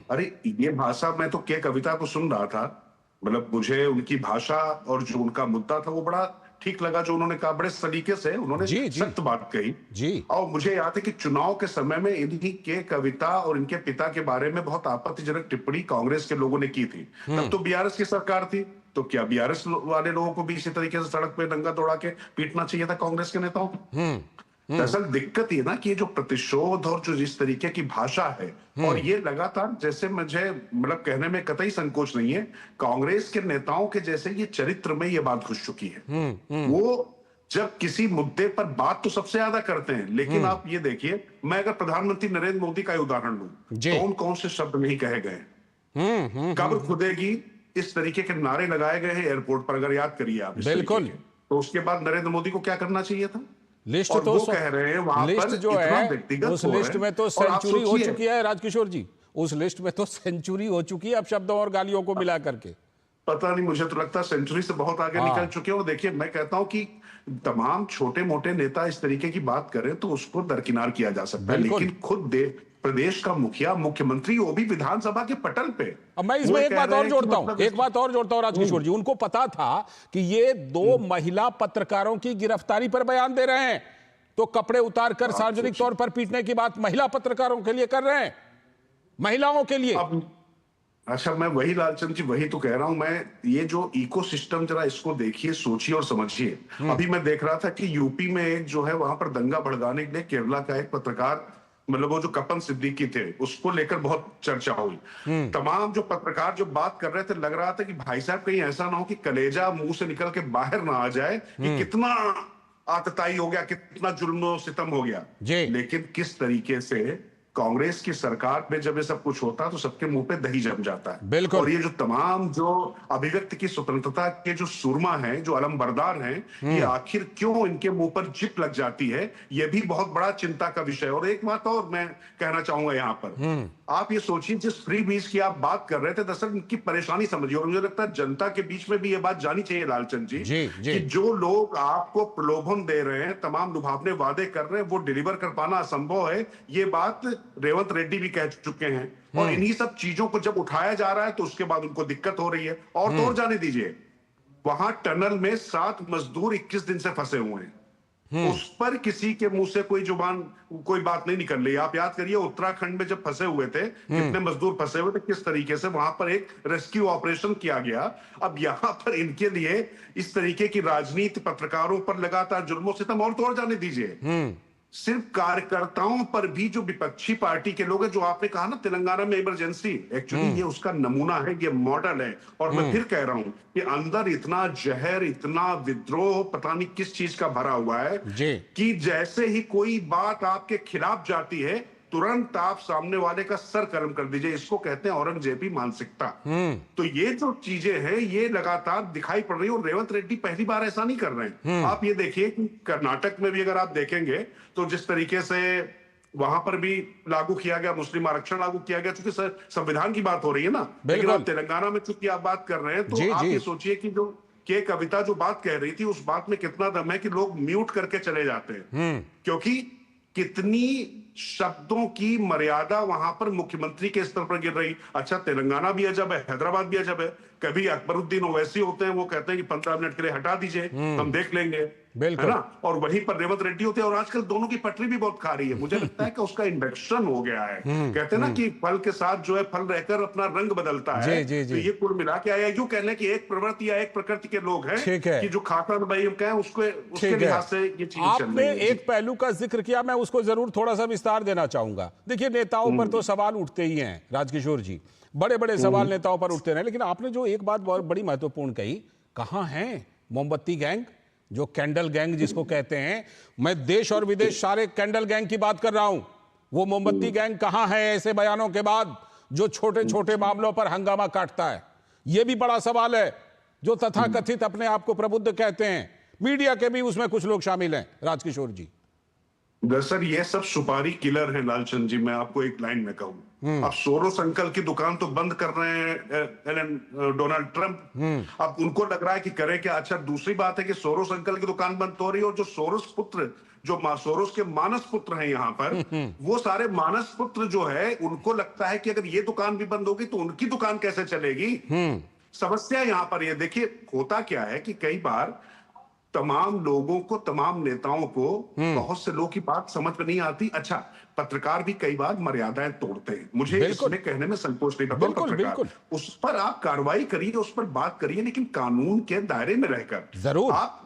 अरे ये भाषा, मैं तो के कविता को सुन रहा था, मतलब मुझे उनकी भाषा और जो उनका मुद्दा था वो बड़ा ठीक लगा जो उन्होंने कहा, बड़े सलीके से उन्होंने सख्त बात कही। और मुझे याद है कि चुनाव के समय में इन्हीं के कविता और इनके पिता के बारे में बहुत आपत्तिजनक टिप्पणी कांग्रेस के लोगों ने की थी। तब तो बीआरएस की सरकार थी, तो क्या बीआरएस वाले लोगों को भी इसी तरीके से सड़क पे नंगा दौड़ा के पीटना चाहिए था कांग्रेस के नेताओं को? दरअसल दिक्कत ये ना कि ये जो प्रतिशोध और जो जिस तरीके की भाषा है, और ये लगातार, जैसे मुझे मतलब कहने में कतई संकोच नहीं है, कांग्रेस के नेताओं के जैसे ये चरित्र में ये बात घुस चुकी है। वो जब किसी मुद्दे पर बात तो सबसे ज्यादा करते हैं, लेकिन आप ये देखिए, मैं अगर प्रधानमंत्री नरेंद्र मोदी का उदाहरण लूं, कौन कौन से शब्द नहीं कहे गए, कब्र खुदेगी, इस तरीके के नारे लगाए गए हैं एयरपोर्ट पर, अगर याद करिए आप। बिल्कुल। तो उसके बाद नरेंद्र मोदी को क्या करना चाहिए था? लिस्ट और तो वो कह रहे हैं वहां पर जो है उस लिस्ट में तो सेंचुरी हो चुकी है राजकिशोर जी, उस लिस्ट में तो सेंचुरी हो चुकी है अब शब्दों और गालियों को मिला करके। पता नहीं, मुझे तो लगता है सेंचुरी से बहुत आगे निकल चुके हैं। और देखिए, मैं कहता हूं कि तमाम छोटे मोटे नेता इस तरीके की बात करें तो उसको दरकिनार किया जा सकता है, लेकिन खुद प्रदेश का मुखिया, मुख्यमंत्री, वो भी विधानसभा के पटल पे। अब मैं इसमें एक बात और जोड़ता हूं, राजकिशोर जी, उनको पता था कि ये दो महिला पत्रकारों की गिरफ्तारी पर बयान दे रहे हैं, तो कपड़े उतारकर सार्वजनिक तौर पर पीटने की बात महिला पत्रकारों के लिए कर रहे हैं, महिलाओं के लिए। अच्छा, मैं वही लालचंद जी, वही तो कह रहा हूं मैं, ये जो इकोसिस्टम जरा इसको देखिए, सोचिए और समझिए। अभी मैं देख रहा था कि यूपी में एक जो है वहां पर दंगा भड़काने के लिए केरला का एक पत्रकार, मतलब वो जो कपन सिद्दीकी थे, उसको लेकर बहुत चर्चा हुई। तमाम जो पत्रकार जो बात कर रहे थे, लग रहा था कि भाई साहब कहीं ऐसा ना हो कि कलेजा मुंह से निकल के बाहर ना आ जाए कि कितना आतताई हो गया, कितना जुल्म सितम हो गया। लेकिन किस तरीके से कांग्रेस की सरकार में जब ये सब कुछ होता है तो सबके मुंह पे दही जम जाता है। बिल्कुल। और ये जो तमाम जो अभिव्यक्ति की स्वतंत्रता के जो सुरमा हैं, जो अलमबरदार हैं, ये आखिर क्यों इनके मुंह पर जिप लग जाती है, ये भी बहुत बड़ा चिंता का विषय। और एक बात और मैं कहना चाहूंगा यहाँ पर, आप ये सोचिए, जिस फ्री बीच की आप बात कर रहे थे, दरअसल इनकी परेशानी समझिए, और मुझे लगता है जनता के बीच में भी ये बात जानी चाहिए लालचंद जी, कि जो लोग आपको प्रलोभन दे रहे हैं, तमाम लुभावने वादे कर रहे हैं, वो डिलीवर कर पाना असंभव है। ये बात रेवंत रेड्डी भी कह चुके हैं। और इन्हीं सब चीजों को जब उठाया जा रहा है तो उसके बाद उनको दिक्कत हो रही है। और तो और जाने दीजिए, वहां टनल में 7 मजदूर 21 दिन से फंसे हुए हैं, उस पर किसी के मुंह से कोई बात नहीं निकल रही। आप याद करिए, उत्तराखंड में जब फंसे हुए थे, कितने मजदूर फंसे हुए थे, किस तरीके से वहां पर एक रेस्क्यू ऑपरेशन किया गया। अब यहां पर इनके लिए इस तरीके की राजनीति, पत्रकारों पर लगातार जुल्म सितम, और तो और जाने दीजिए, सिर्फ कार्यकर्ताओं पर भी जो विपक्षी पार्टी के लोग हैं, जो आपने कहा ना तेलंगाना में इमरजेंसी, एक्चुअली ये उसका नमूना है, ये मॉडल है। और मैं फिर कह रहा हूं कि अंदर इतना जहर, इतना विद्रोह, पता नहीं किस चीज का भरा हुआ है कि जैसे ही कोई बात आपके खिलाफ जाती है, तुरंत आप सामने वाले का सर कर्म कर दीजिए। इसको कहते हैं औरंगजेबी मानसिकता। तो ये जो चीजें हैं, ये लगातार दिखाई पड़ रही है। और रेवंत रेड्डी पहली बार ऐसा नहीं कर रहे हैं। आप ये देखिए कि कर्नाटक में भी अगर आप देखेंगे तो जिस तरीके से वहां पर भी लागू किया गया, मुस्लिम आरक्षण लागू किया गया, चूंकि संविधान की बात हो रही है ना, लेकिन आप तेलंगाना में चूंकि आप बात कर रहे हैं, तो आप ये सोचिए कि जो के कविता जो बात कह रही थी, उस बात में कितना दम है कि लोग म्यूट करके चले जाते हैं, क्योंकि कितनी शब्दों की मर्यादा वहां पर मुख्यमंत्री के स्तर पर गिर रही। अच्छा, तेलंगाना भी अजब है, हैदराबाद भी अजब है। कभी अकबरुद्दीन ओवैसी होते हैं, वो कहते हैं कि 15 मिनट के लिए हटा दीजिए, हम देख लेंगे, है ना। और वहीं पर रेवंत रेड्डी होते हैं, और आजकल दोनों की पटरी भी बहुत खा रही है। मुझे लगता है कि उसका इंडक्शन हो गया है। कहते हैं ना कि फल के साथ जो है फल रहकर अपना रंग बदलता है। तो ये कुल मिला के आया, यूं कहने की एक प्रवृत्ति या एक प्रकृति के लोग हैं कि जो खाता भाई हम कहें उसके लिहाज से ये चीज आपने एक पहलू का जिक्र किया, मैं उसको जरूर थोड़ा सा विस्तार देना चाहूंगा। देखिए, नेताओं पर तो सवाल उठते ही हैं राजकिशोर जी, बड़े बड़े सवाल नेताओं पर उठते रहे, लेकिन आपने जो एक बात बहुत बड़ी महत्वपूर्ण कही, कहां है मोमबत्ती गैंग, जो कैंडल गैंग जिसको कहते हैं। मैं देश और विदेश सारे कैंडल गैंग की बात कर रहा हूं। वो मोमबत्ती गैंग कहां है ऐसे बयानों के बाद, जो छोटे छोटे मामलों पर हंगामा काटता है? यह भी बड़ा सवाल है। जो तथाकथित अपने आप को प्रबुद्ध कहते हैं, मीडिया के भी उसमें कुछ लोग शामिल हैं। राजकिशोर जी, दरअसल ये सब सुपारी किलर है लालचंद जी। मैं आपको एक लाइन में कहूं, अब सोरोस अंकल की दुकान तो बंद कर रहे हैं डोनाल्ड ट्रंप। अब उनको लग रहा है कि करें क्या। अच्छा, दूसरी बात है कि सोरोस अंकल की दुकान बंद हो रही है, और जो सोरोस पुत्र, जो सोरोस के मानस पुत्र हैं यहाँ पर, वो सारे मानस पुत्र जो है, उनको लगता है कि अगर ये दुकान भी बंद होगी तो उनकी दुकान कैसे चलेगी। समस्या यहाँ पर ये देखिए, होता क्या है कि कई बार तमाम लोगों को, तमाम नेताओं को, बहुत से लोगों की बात समझ में नहीं आती। अच्छा, पत्रकार भी कई बार मर्यादाएं तोड़ते हैं, मुझे इसमें कहने में संकोच नहीं करता। पत्रकार, उस पर आप कार्रवाई करिए, उस पर बात करिए, लेकिन कानून के दायरे में रहकर। जरूर। आप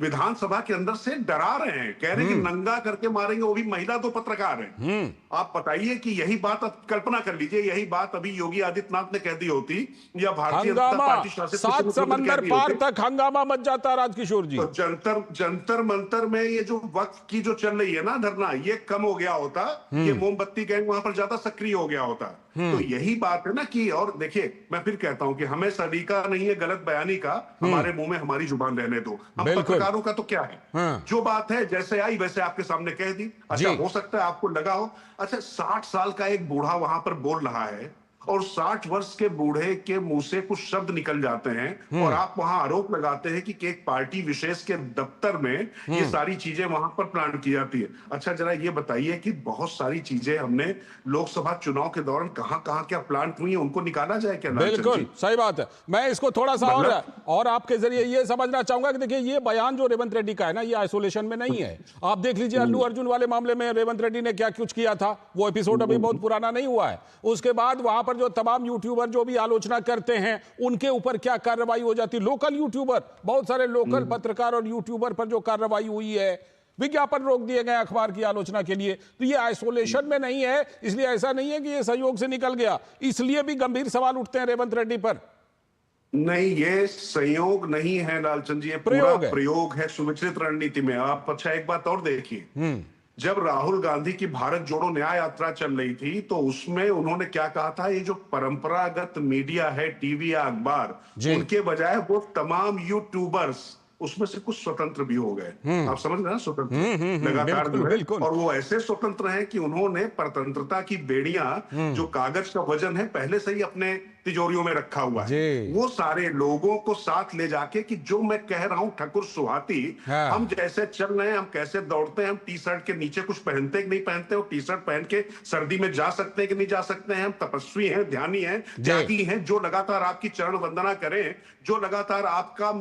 विधानसभा के अंदर से डरा रहे हैं, कह रहे हैं कि नंगा करके मारेंगे, वो भी महिला दो पत्रकार हैं। आप बताइए कि यही बात, आप कल्पना कर लीजिए, यही बात अभी योगी आदित्यनाथ ने कह दी होती, या भारतीय जनता पार्टी शासित सात समंदर पार तक हंगामा मच जाता। राजकिशोर जी, तो जंतर मंतर में ये जो वक्त की जो चल रही है ना धरना, ये कम हो गया होता, ये मोमबत्ती गैंग वहां पर ज्यादा सक्रिय हो गया होता। तो यही बात है ना कि, और देखिए, मैं फिर कहता हूं कि हमें सलीका नहीं है गलत बयानी का, हमारे मुंह में हमारी जुबान रहने दो। हम पत्रकारों का तो क्या है, जो बात है जैसे आई वैसे आपके सामने कह दी। अच्छा, हो सकता है आपको लगा हो, अच्छा 60 साल का एक बूढ़ा वहां पर बोल रहा है, और 60 वर्ष के बूढ़े के मुंह से कुछ शब्द निकल जाते हैं, और आप वहां आरोप लगाते हैं कि एक पार्टी विशेष के दफ्तर में ये सारी चीजें वहां पर प्लान की जाती है। अच्छा, जरा ये बताइए कि बहुत सारी चीजें हमने लोकसभा चुनाव के दौरान कहां क्या प्लांट हुई है, उनको निकाला जाए क्या? बिल्कुल सही बात है। मैं इसको थोड़ा सा और आपके जरिए ये समझना चाहूंगा कि देखिए, ये बयान जो रेवंत रेड्डी का है ना, ये आइसोलेशन में नहीं है। आप देख लीजिए, अल्लू अर्जुन वाले मामले में रेवंत रेड्डी ने क्या कुछ किया था, वो एपिसोड अभी बहुत पुराना नहीं हुआ है। उसके बाद वहां पर जो तमाम यूट्यूबर जो भी आलोचना करते हैं, उनके ऊपर क्या कार्रवाई हो जाती, लोकल यूट्यूबर, बहुत सारे लोकल पत्रकार और यूट्यूबर पर जो कार्रवाई हुई है, विज्ञापन रोक दिए गए अखबार की आलोचना के लिए। तो ये आइसोलेशन में नहीं है, इसलिए ऐसा नहीं है कि ये सहयोग से निकल गया। इसलिए भी गंभीर सवाल उठते हैं रेवंत रेड्डी पर। नहीं, ये संयोग नहीं है लालचंद जी, ये पूरा प्रयोग है सुविचारित रणनीति में। आप अच्छा एक बात और देखिए, जब राहुल गांधी की भारत जोड़ो न्याय यात्रा चल रही थी, तो उसमें उन्होंने क्या कहा था, ये जो परंपरागत मीडिया है, टीवी या अखबार, उनके बजाय वो तमाम यूट्यूबर्स उसमें से कुछ स्वतंत्र भी हो गए। आप समझ रहे हैं, स्वतंत्र लगातार जो है, और वो ऐसे स्वतंत्र हैं कि उन्होंने स्वतंत्रता की बेड़ियां, जो कागज का वजन है, पहले से ही अपने तिजोरियों में रखा हुआ है। वो सारे लोगों को साथ ले जाके कि जो मैं कह रहा हूं ठकुर सुहाती, हम जैसे चल रहे हैं, हम कैसे दौड़ते हैं, हम टी शर्ट के नीचे कुछ पहनते कि नहीं पहनते, वो टी शर्ट पहन के सर्दी में जा सकते हैं कि नहीं जा सकते हैं, हम तपस्वी हैं, ध्यानी हैं, त्यागी हैं, जो लगातार आपकी चरण वंदना करें, जो लगातार आपका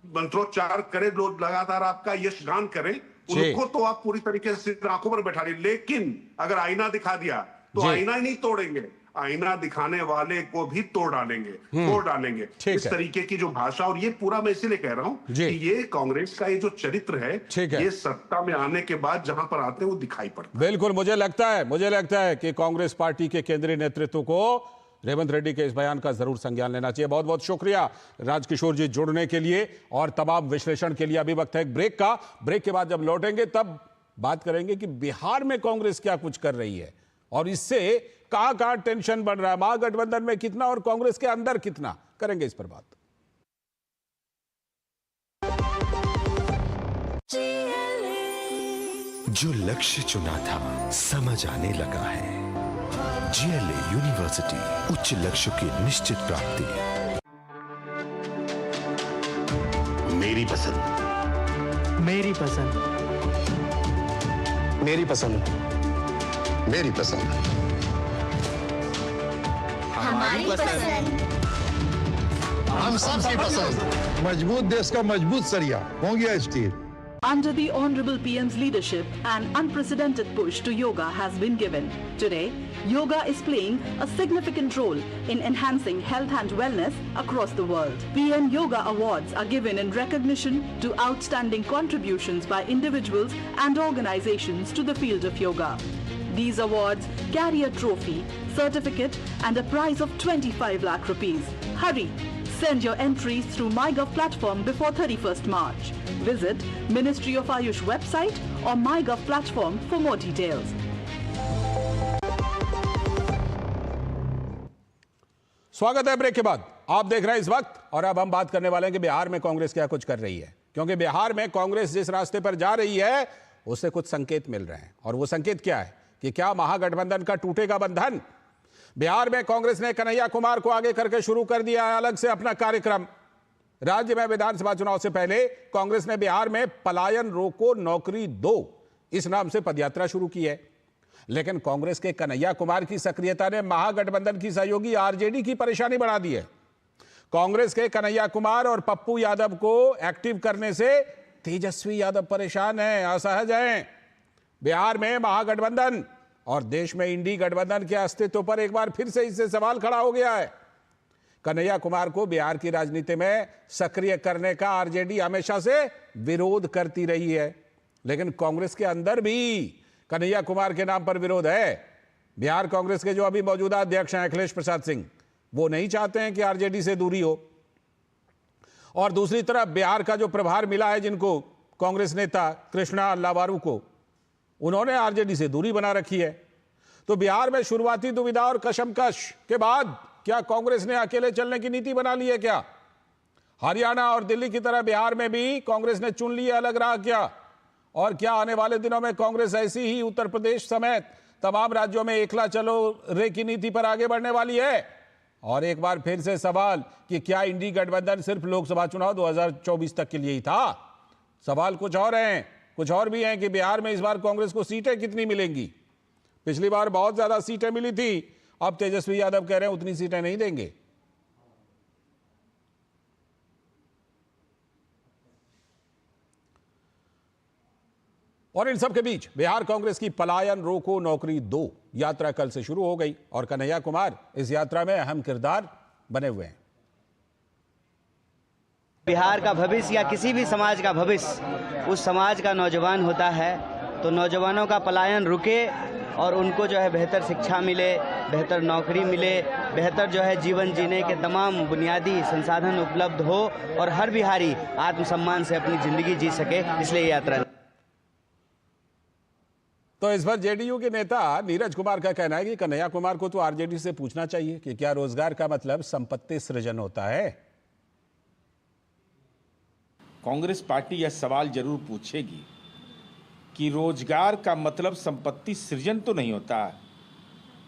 मंत्रोच्चार करें, लोग लगातार आपका यशगान करें, उनको तो आप पूरी तरीके से आंखों पर बैठा लीजिए। लेकिन अगर आईना दिखा दिया तो आईना ही नहीं तोड़ेंगे, आईना दिखाने वाले को भी तोड़ डालेंगे। इस तरीके की जो भाषा, और ये पूरा मैं इसीलिए कह रहा हूं कि ये कांग्रेस का ये जो चरित्र है, ये सत्ता में आने के बाद जहां पर आते हैं वो दिखाई पड़ता है। बिल्कुल, मुझे लगता है कि कांग्रेस पार्टी के केंद्रीय नेतृत्व को रेवंत रेड्डी के इस बयान का जरूर संज्ञान लेना चाहिए। बहुत बहुत शुक्रिया राजकिशोर जी जुड़ने के लिए और तमाम विश्लेषण के लिए। अभी वक्त है एक ब्रेक का। ब्रेक के बाद जब लौटेंगे तब बात करेंगे कि बिहार में कांग्रेस क्या कुछ कर रही है और इससे कहां टेंशन बढ़ रहा है, महागठबंधन में कितना और कांग्रेस के अंदर कितना, करेंगे इस पर बात। जो लक्ष्य चुना था समझ आने लगा है। GLA यूनिवर्सिटी, उच्च लक्ष्य की निश्चित प्राप्ति। मेरी पसंद, मेरी पसंद, मेरी पसंद। मेरी पसंद। हमारी पसंद। हम सबकी पसंद। मजबूत देश का मजबूत सरिया Mongia steel. Under the Honorable PM's leadership, an unprecedented push to yoga has been given. Today, yoga is playing a significant role in enhancing health and wellness across the world. PM Yoga Awards are given in recognition to outstanding contributions by individuals and organizations to the field of yoga. These awards carry a trophy, certificate and a prize of 25 lakh rupees. Hurry! Send your entries through MyGov platform before 31st March. Visit Ministry of Ayush website or MyGov platform for more details. स्वागत है ब्रेक के बाद। आप देख रहे हैं इस वक्त, और अब हम बात करने वाले हैं कि बिहार में कांग्रेस क्या कुछ कर रही है, क्योंकि बिहार में कांग्रेस जिस रास्ते पर जा रही है उससे कुछ संकेत मिल रहे हैं। और वो संकेत क्या है कि क्या महागठबंधन का टूटेगा बंधन। बिहार में कांग्रेस ने कन्हैया कुमार को आगे करके शुरू कर दिया है अलग से अपना कार्यक्रम। राज्य में विधानसभा चुनाव से पहले कांग्रेस ने बिहार में पलायन रोको नौकरी दो इस नाम से पदयात्रा शुरू की है, लेकिन कांग्रेस के कन्हैया कुमार की सक्रियता ने महागठबंधन की सहयोगी आरजेडी की परेशानी बढ़ा दी है। कांग्रेस के कन्हैया कुमार और पप्पू यादव को एक्टिव करने से तेजस्वी यादव परेशान हैं, असहज हैं। बिहार में महागठबंधन और देश में इंडी गठबंधन के अस्तित्व पर एक बार फिर से इससे सवाल खड़ा हो गया है। कन्हैया कुमार को बिहार की राजनीति में सक्रिय करने का आरजेडी हमेशा से विरोध करती रही है, लेकिन कांग्रेस के अंदर भी कन्हैया कुमार के नाम पर विरोध है। बिहार कांग्रेस के जो अभी मौजूदा अध्यक्ष हैं अखिलेश प्रसाद सिंह, वो नहीं चाहते हैं कि आरजेडी से दूरी हो। और दूसरी तरफ बिहार का जो प्रभार मिला है जिनको, कांग्रेस नेता कृष्णा लावारू को, उन्होंने आरजेडी से दूरी बना रखी है। तो बिहार में शुरुआती दुविधा और कशमकश के बाद क्या कांग्रेस ने अकेले चलने की नीति बना ली है क्या? हरियाणा और दिल्ली की तरह बिहार में भी कांग्रेस ने चुन ली है अलग राह क्या? और क्या आने वाले दिनों में कांग्रेस ऐसी ही उत्तर प्रदेश समेत तमाम राज्यों में एकला चलो रे की नीति पर आगे बढ़ने वाली है? और एक बार फिर से सवाल कि क्या इंडी गठबंधन सिर्फ लोकसभा चुनाव 2024 तक के लिए ही था? सवाल कुछ और हैं, कुछ और भी हैं कि बिहार में इस बार कांग्रेस को सीटें कितनी मिलेंगी। पिछली बार बहुत ज्यादा सीटें मिली थी, अब तेजस्वी यादव कह रहे हैं उतनी सीटें नहीं देंगे। और इन सब के बीच बिहार कांग्रेस की पलायन रोको नौकरी दो यात्रा कल से शुरू हो गई और कन्हैया कुमार इस यात्रा में अहम किरदार बने हुए हैं। बिहार का भविष्य या किसी भी समाज का भविष्य उस समाज का नौजवान होता है, तो नौजवानों का पलायन रुके और उनको जो है बेहतर शिक्षा मिले, बेहतर नौकरी मिले, बेहतर जो है जीवन जीने के तमाम बुनियादी संसाधन उपलब्ध हो और हर बिहारी आत्मसम्मान से अपनी जिंदगी जी सके, इसलिए ये यात्रा। तो इस पर जेडीयू के नेता नीरज कुमार का कहना है कि कन्हैया कुमार को तो आरजेडी से पूछना चाहिए कि क्या रोजगार का मतलब संपत्ति सृजन होता है। कांग्रेस पार्टी यह सवाल जरूर पूछेगी कि रोजगार का मतलब संपत्ति सृजन तो नहीं होता,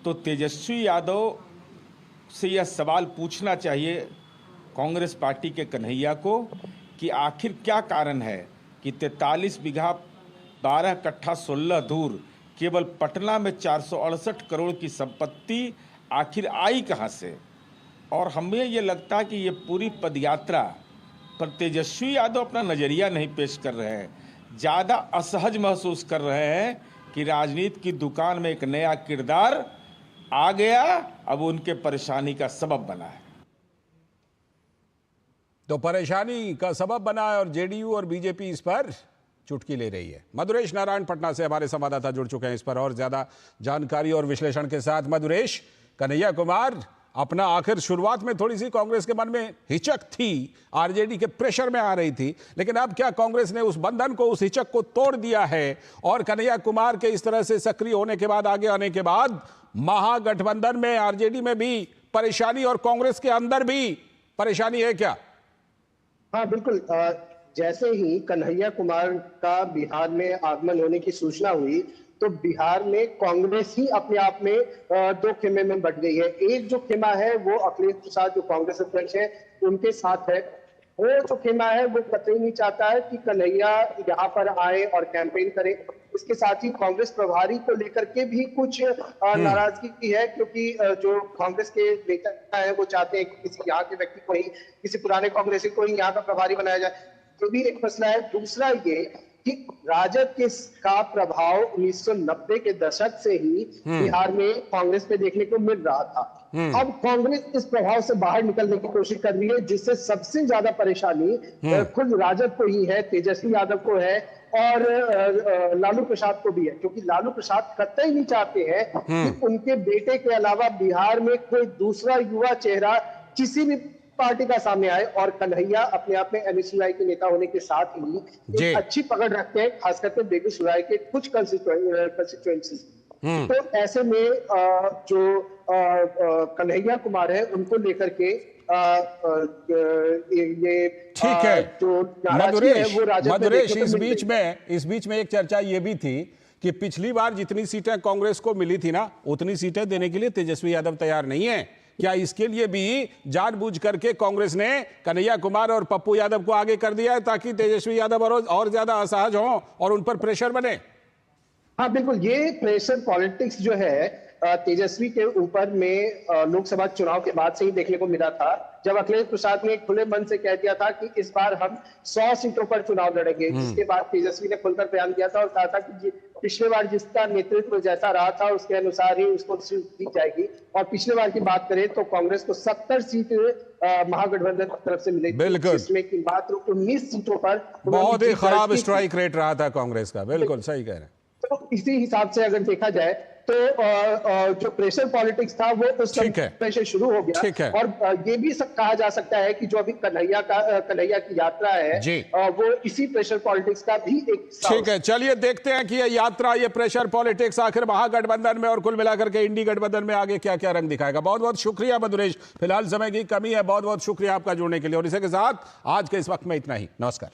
तो तेजस्वी यादव से यह सवाल पूछना चाहिए कांग्रेस पार्टी के कन्हैया को कि आखिर क्या कारण है कि 43 बीघा 12 कट्ठा 16 दूर केवल पटना में 468 करोड़ की संपत्ति आखिर आई कहां से। और हमें ये लगता है कि ये पूरी पदयात्रा पर तेजस्वी यादव अपना नजरिया नहीं पेश कर रहे हैं, ज़्यादा असहज महसूस कर रहे हैं कि राजनीति की दुकान में एक नया किरदार आ गया, अब उनके परेशानी का सबब बना है। तो परेशानी का सबब बना है और जेडीयू और बीजेपी इस पर चुटकी ले रही है। मधुरेश नारायण पटना से हमारे संवाददाता जुड़ चुके हैं इस पर और ज्यादा जानकारी और विश्लेषण के साथ। मधुरेश, कन्हैया कुमार अपना आखिर शुरुआत में थोड़ी सी कांग्रेस के मन में हिचक थी, आरजेडी के प्रेशर में आ रही थी, लेकिन अब क्या कांग्रेस ने उस बंधन को, उस हिचक को तोड़ दिया है और कन्हैया कुमार के इस तरह से सक्रिय होने के बाद, आगे आने के बाद महागठबंधन में, आरजेडी में भी परेशानी और कांग्रेस के अंदर भी परेशानी है क्या? हाँ बिल्कुल, जैसे ही कन्हैया कुमार का बिहार में आगमन होने की सूचना हुई तो बिहार में कांग्रेस ही अपने आप में दो खेमे में बट गई है। एक जो खेमा है वो अखिलेश प्रसाद जो कांग्रेस अध्यक्ष है उनके साथ है वो जो खेमा है वो कतई नहीं चाहता है कि कन्हैया यहाँ पर आए और कैंपेन करे। इसके साथ ही कांग्रेस प्रभारी को लेकर के भी कुछ नाराजगी है, क्योंकि जो कांग्रेस के नेता है वो चाहते हैं कि किसी यहाँ के व्यक्ति को ही, किसी पुराने कांग्रेसी को ही यहाँ का प्रभारी बनाया जाए। तो भी एक मसला है। दूसरा ये कि राजद का प्रभाव 1990 के दशक से ही बिहार में कांग्रेस पे देखने को मिल रहा था। अब कांग्रेस इस प्रभाव से बाहर निकलने की कोशिश कर रही है, जिससे सबसे ज्यादा परेशानी खुद राजद को ही है, तेजस्वी यादव को है और लालू प्रसाद को भी है, क्योंकि लालू प्रसाद कतई नहीं चाहते हैं कि उनके बेटे के अलावा बिहार में कोई दूसरा युवा चेहरा किसी भी पार्टी का सामने आए। और कन्हैया अपने आप में एमएसयूआई के नेता होने के साथ ही एक अच्छी पकड़ रखते हैं, खास करके बेगूसराय के कुछ कंस्टिट्यूएंसीज। तो ऐसे में जो कन्हैया कुमार है उनको लेकर के ये ठीक है। जो मधुरेश इस बीच में एक चर्चा ये भी थी कि पिछली बार जितनी सीटें कांग्रेस को मिली थी ना, उतनी सीटें देने के लिए तेजस्वी यादव तैयार नहीं है। क्या इसके लिए भी जानबूझ करके कांग्रेस ने कन्हैया कुमार और पप्पू यादव को आगे कर दिया है ताकि तेजस्वी यादव और ज्यादा असहज हों और उन पर प्रेशर बने? हाँ बिल्कुल, ये प्रेशर पॉलिटिक्स जो है तेजस्वी के ऊपर में लोकसभा चुनाव के बाद से ही देखने को मिला था, जब अखिलेश प्रसाद ने खुले मन से कह दिया था कि इस बार हम 100 सीटों पर चुनाव लड़ेंगे। जिसके बाद तेजस्वी ने खुलकर बयान दिया था और कहा था कि पिछले बार जिसका नेतृत्व जैसा रहा था उसके अनुसार ही उसको सीट दी जाएगी। और पिछले बार की बात करें तो कांग्रेस को 70 सीट महागठबंधन की तरफ से मिली, जिसमें कि मात्र 19 सीटों पर बहुत ही खराब स्ट्राइक रेट रहा था कांग्रेस का। बिल्कुल सही कह रहे हैं। तो इसी हिसाब से अगर देखा जाए तो जो प्रेशर पॉलिटिक्स था वो उस समय से शुरू हो गया। और ये भी कहा जा सकता है कि जो अभी कन्हैया की यात्रा है वो इसी प्रेशर पॉलिटिक्स का भी एक। ठीक है, चलिए देखते हैं कि ये यात्रा, ये प्रेशर पॉलिटिक्स आखिर महागठबंधन में और कुल मिलाकर के इंडी गठबंधन में आगे क्या क्या रंग दिखाएगा। बहुत बहुत शुक्रिया मधुरेश, फिलहाल समय की कमी है, बहुत बहुत शुक्रिया आपका जुड़ने के लिए। और इसी के साथ आज के इस वक्त में इतना ही। नमस्कार।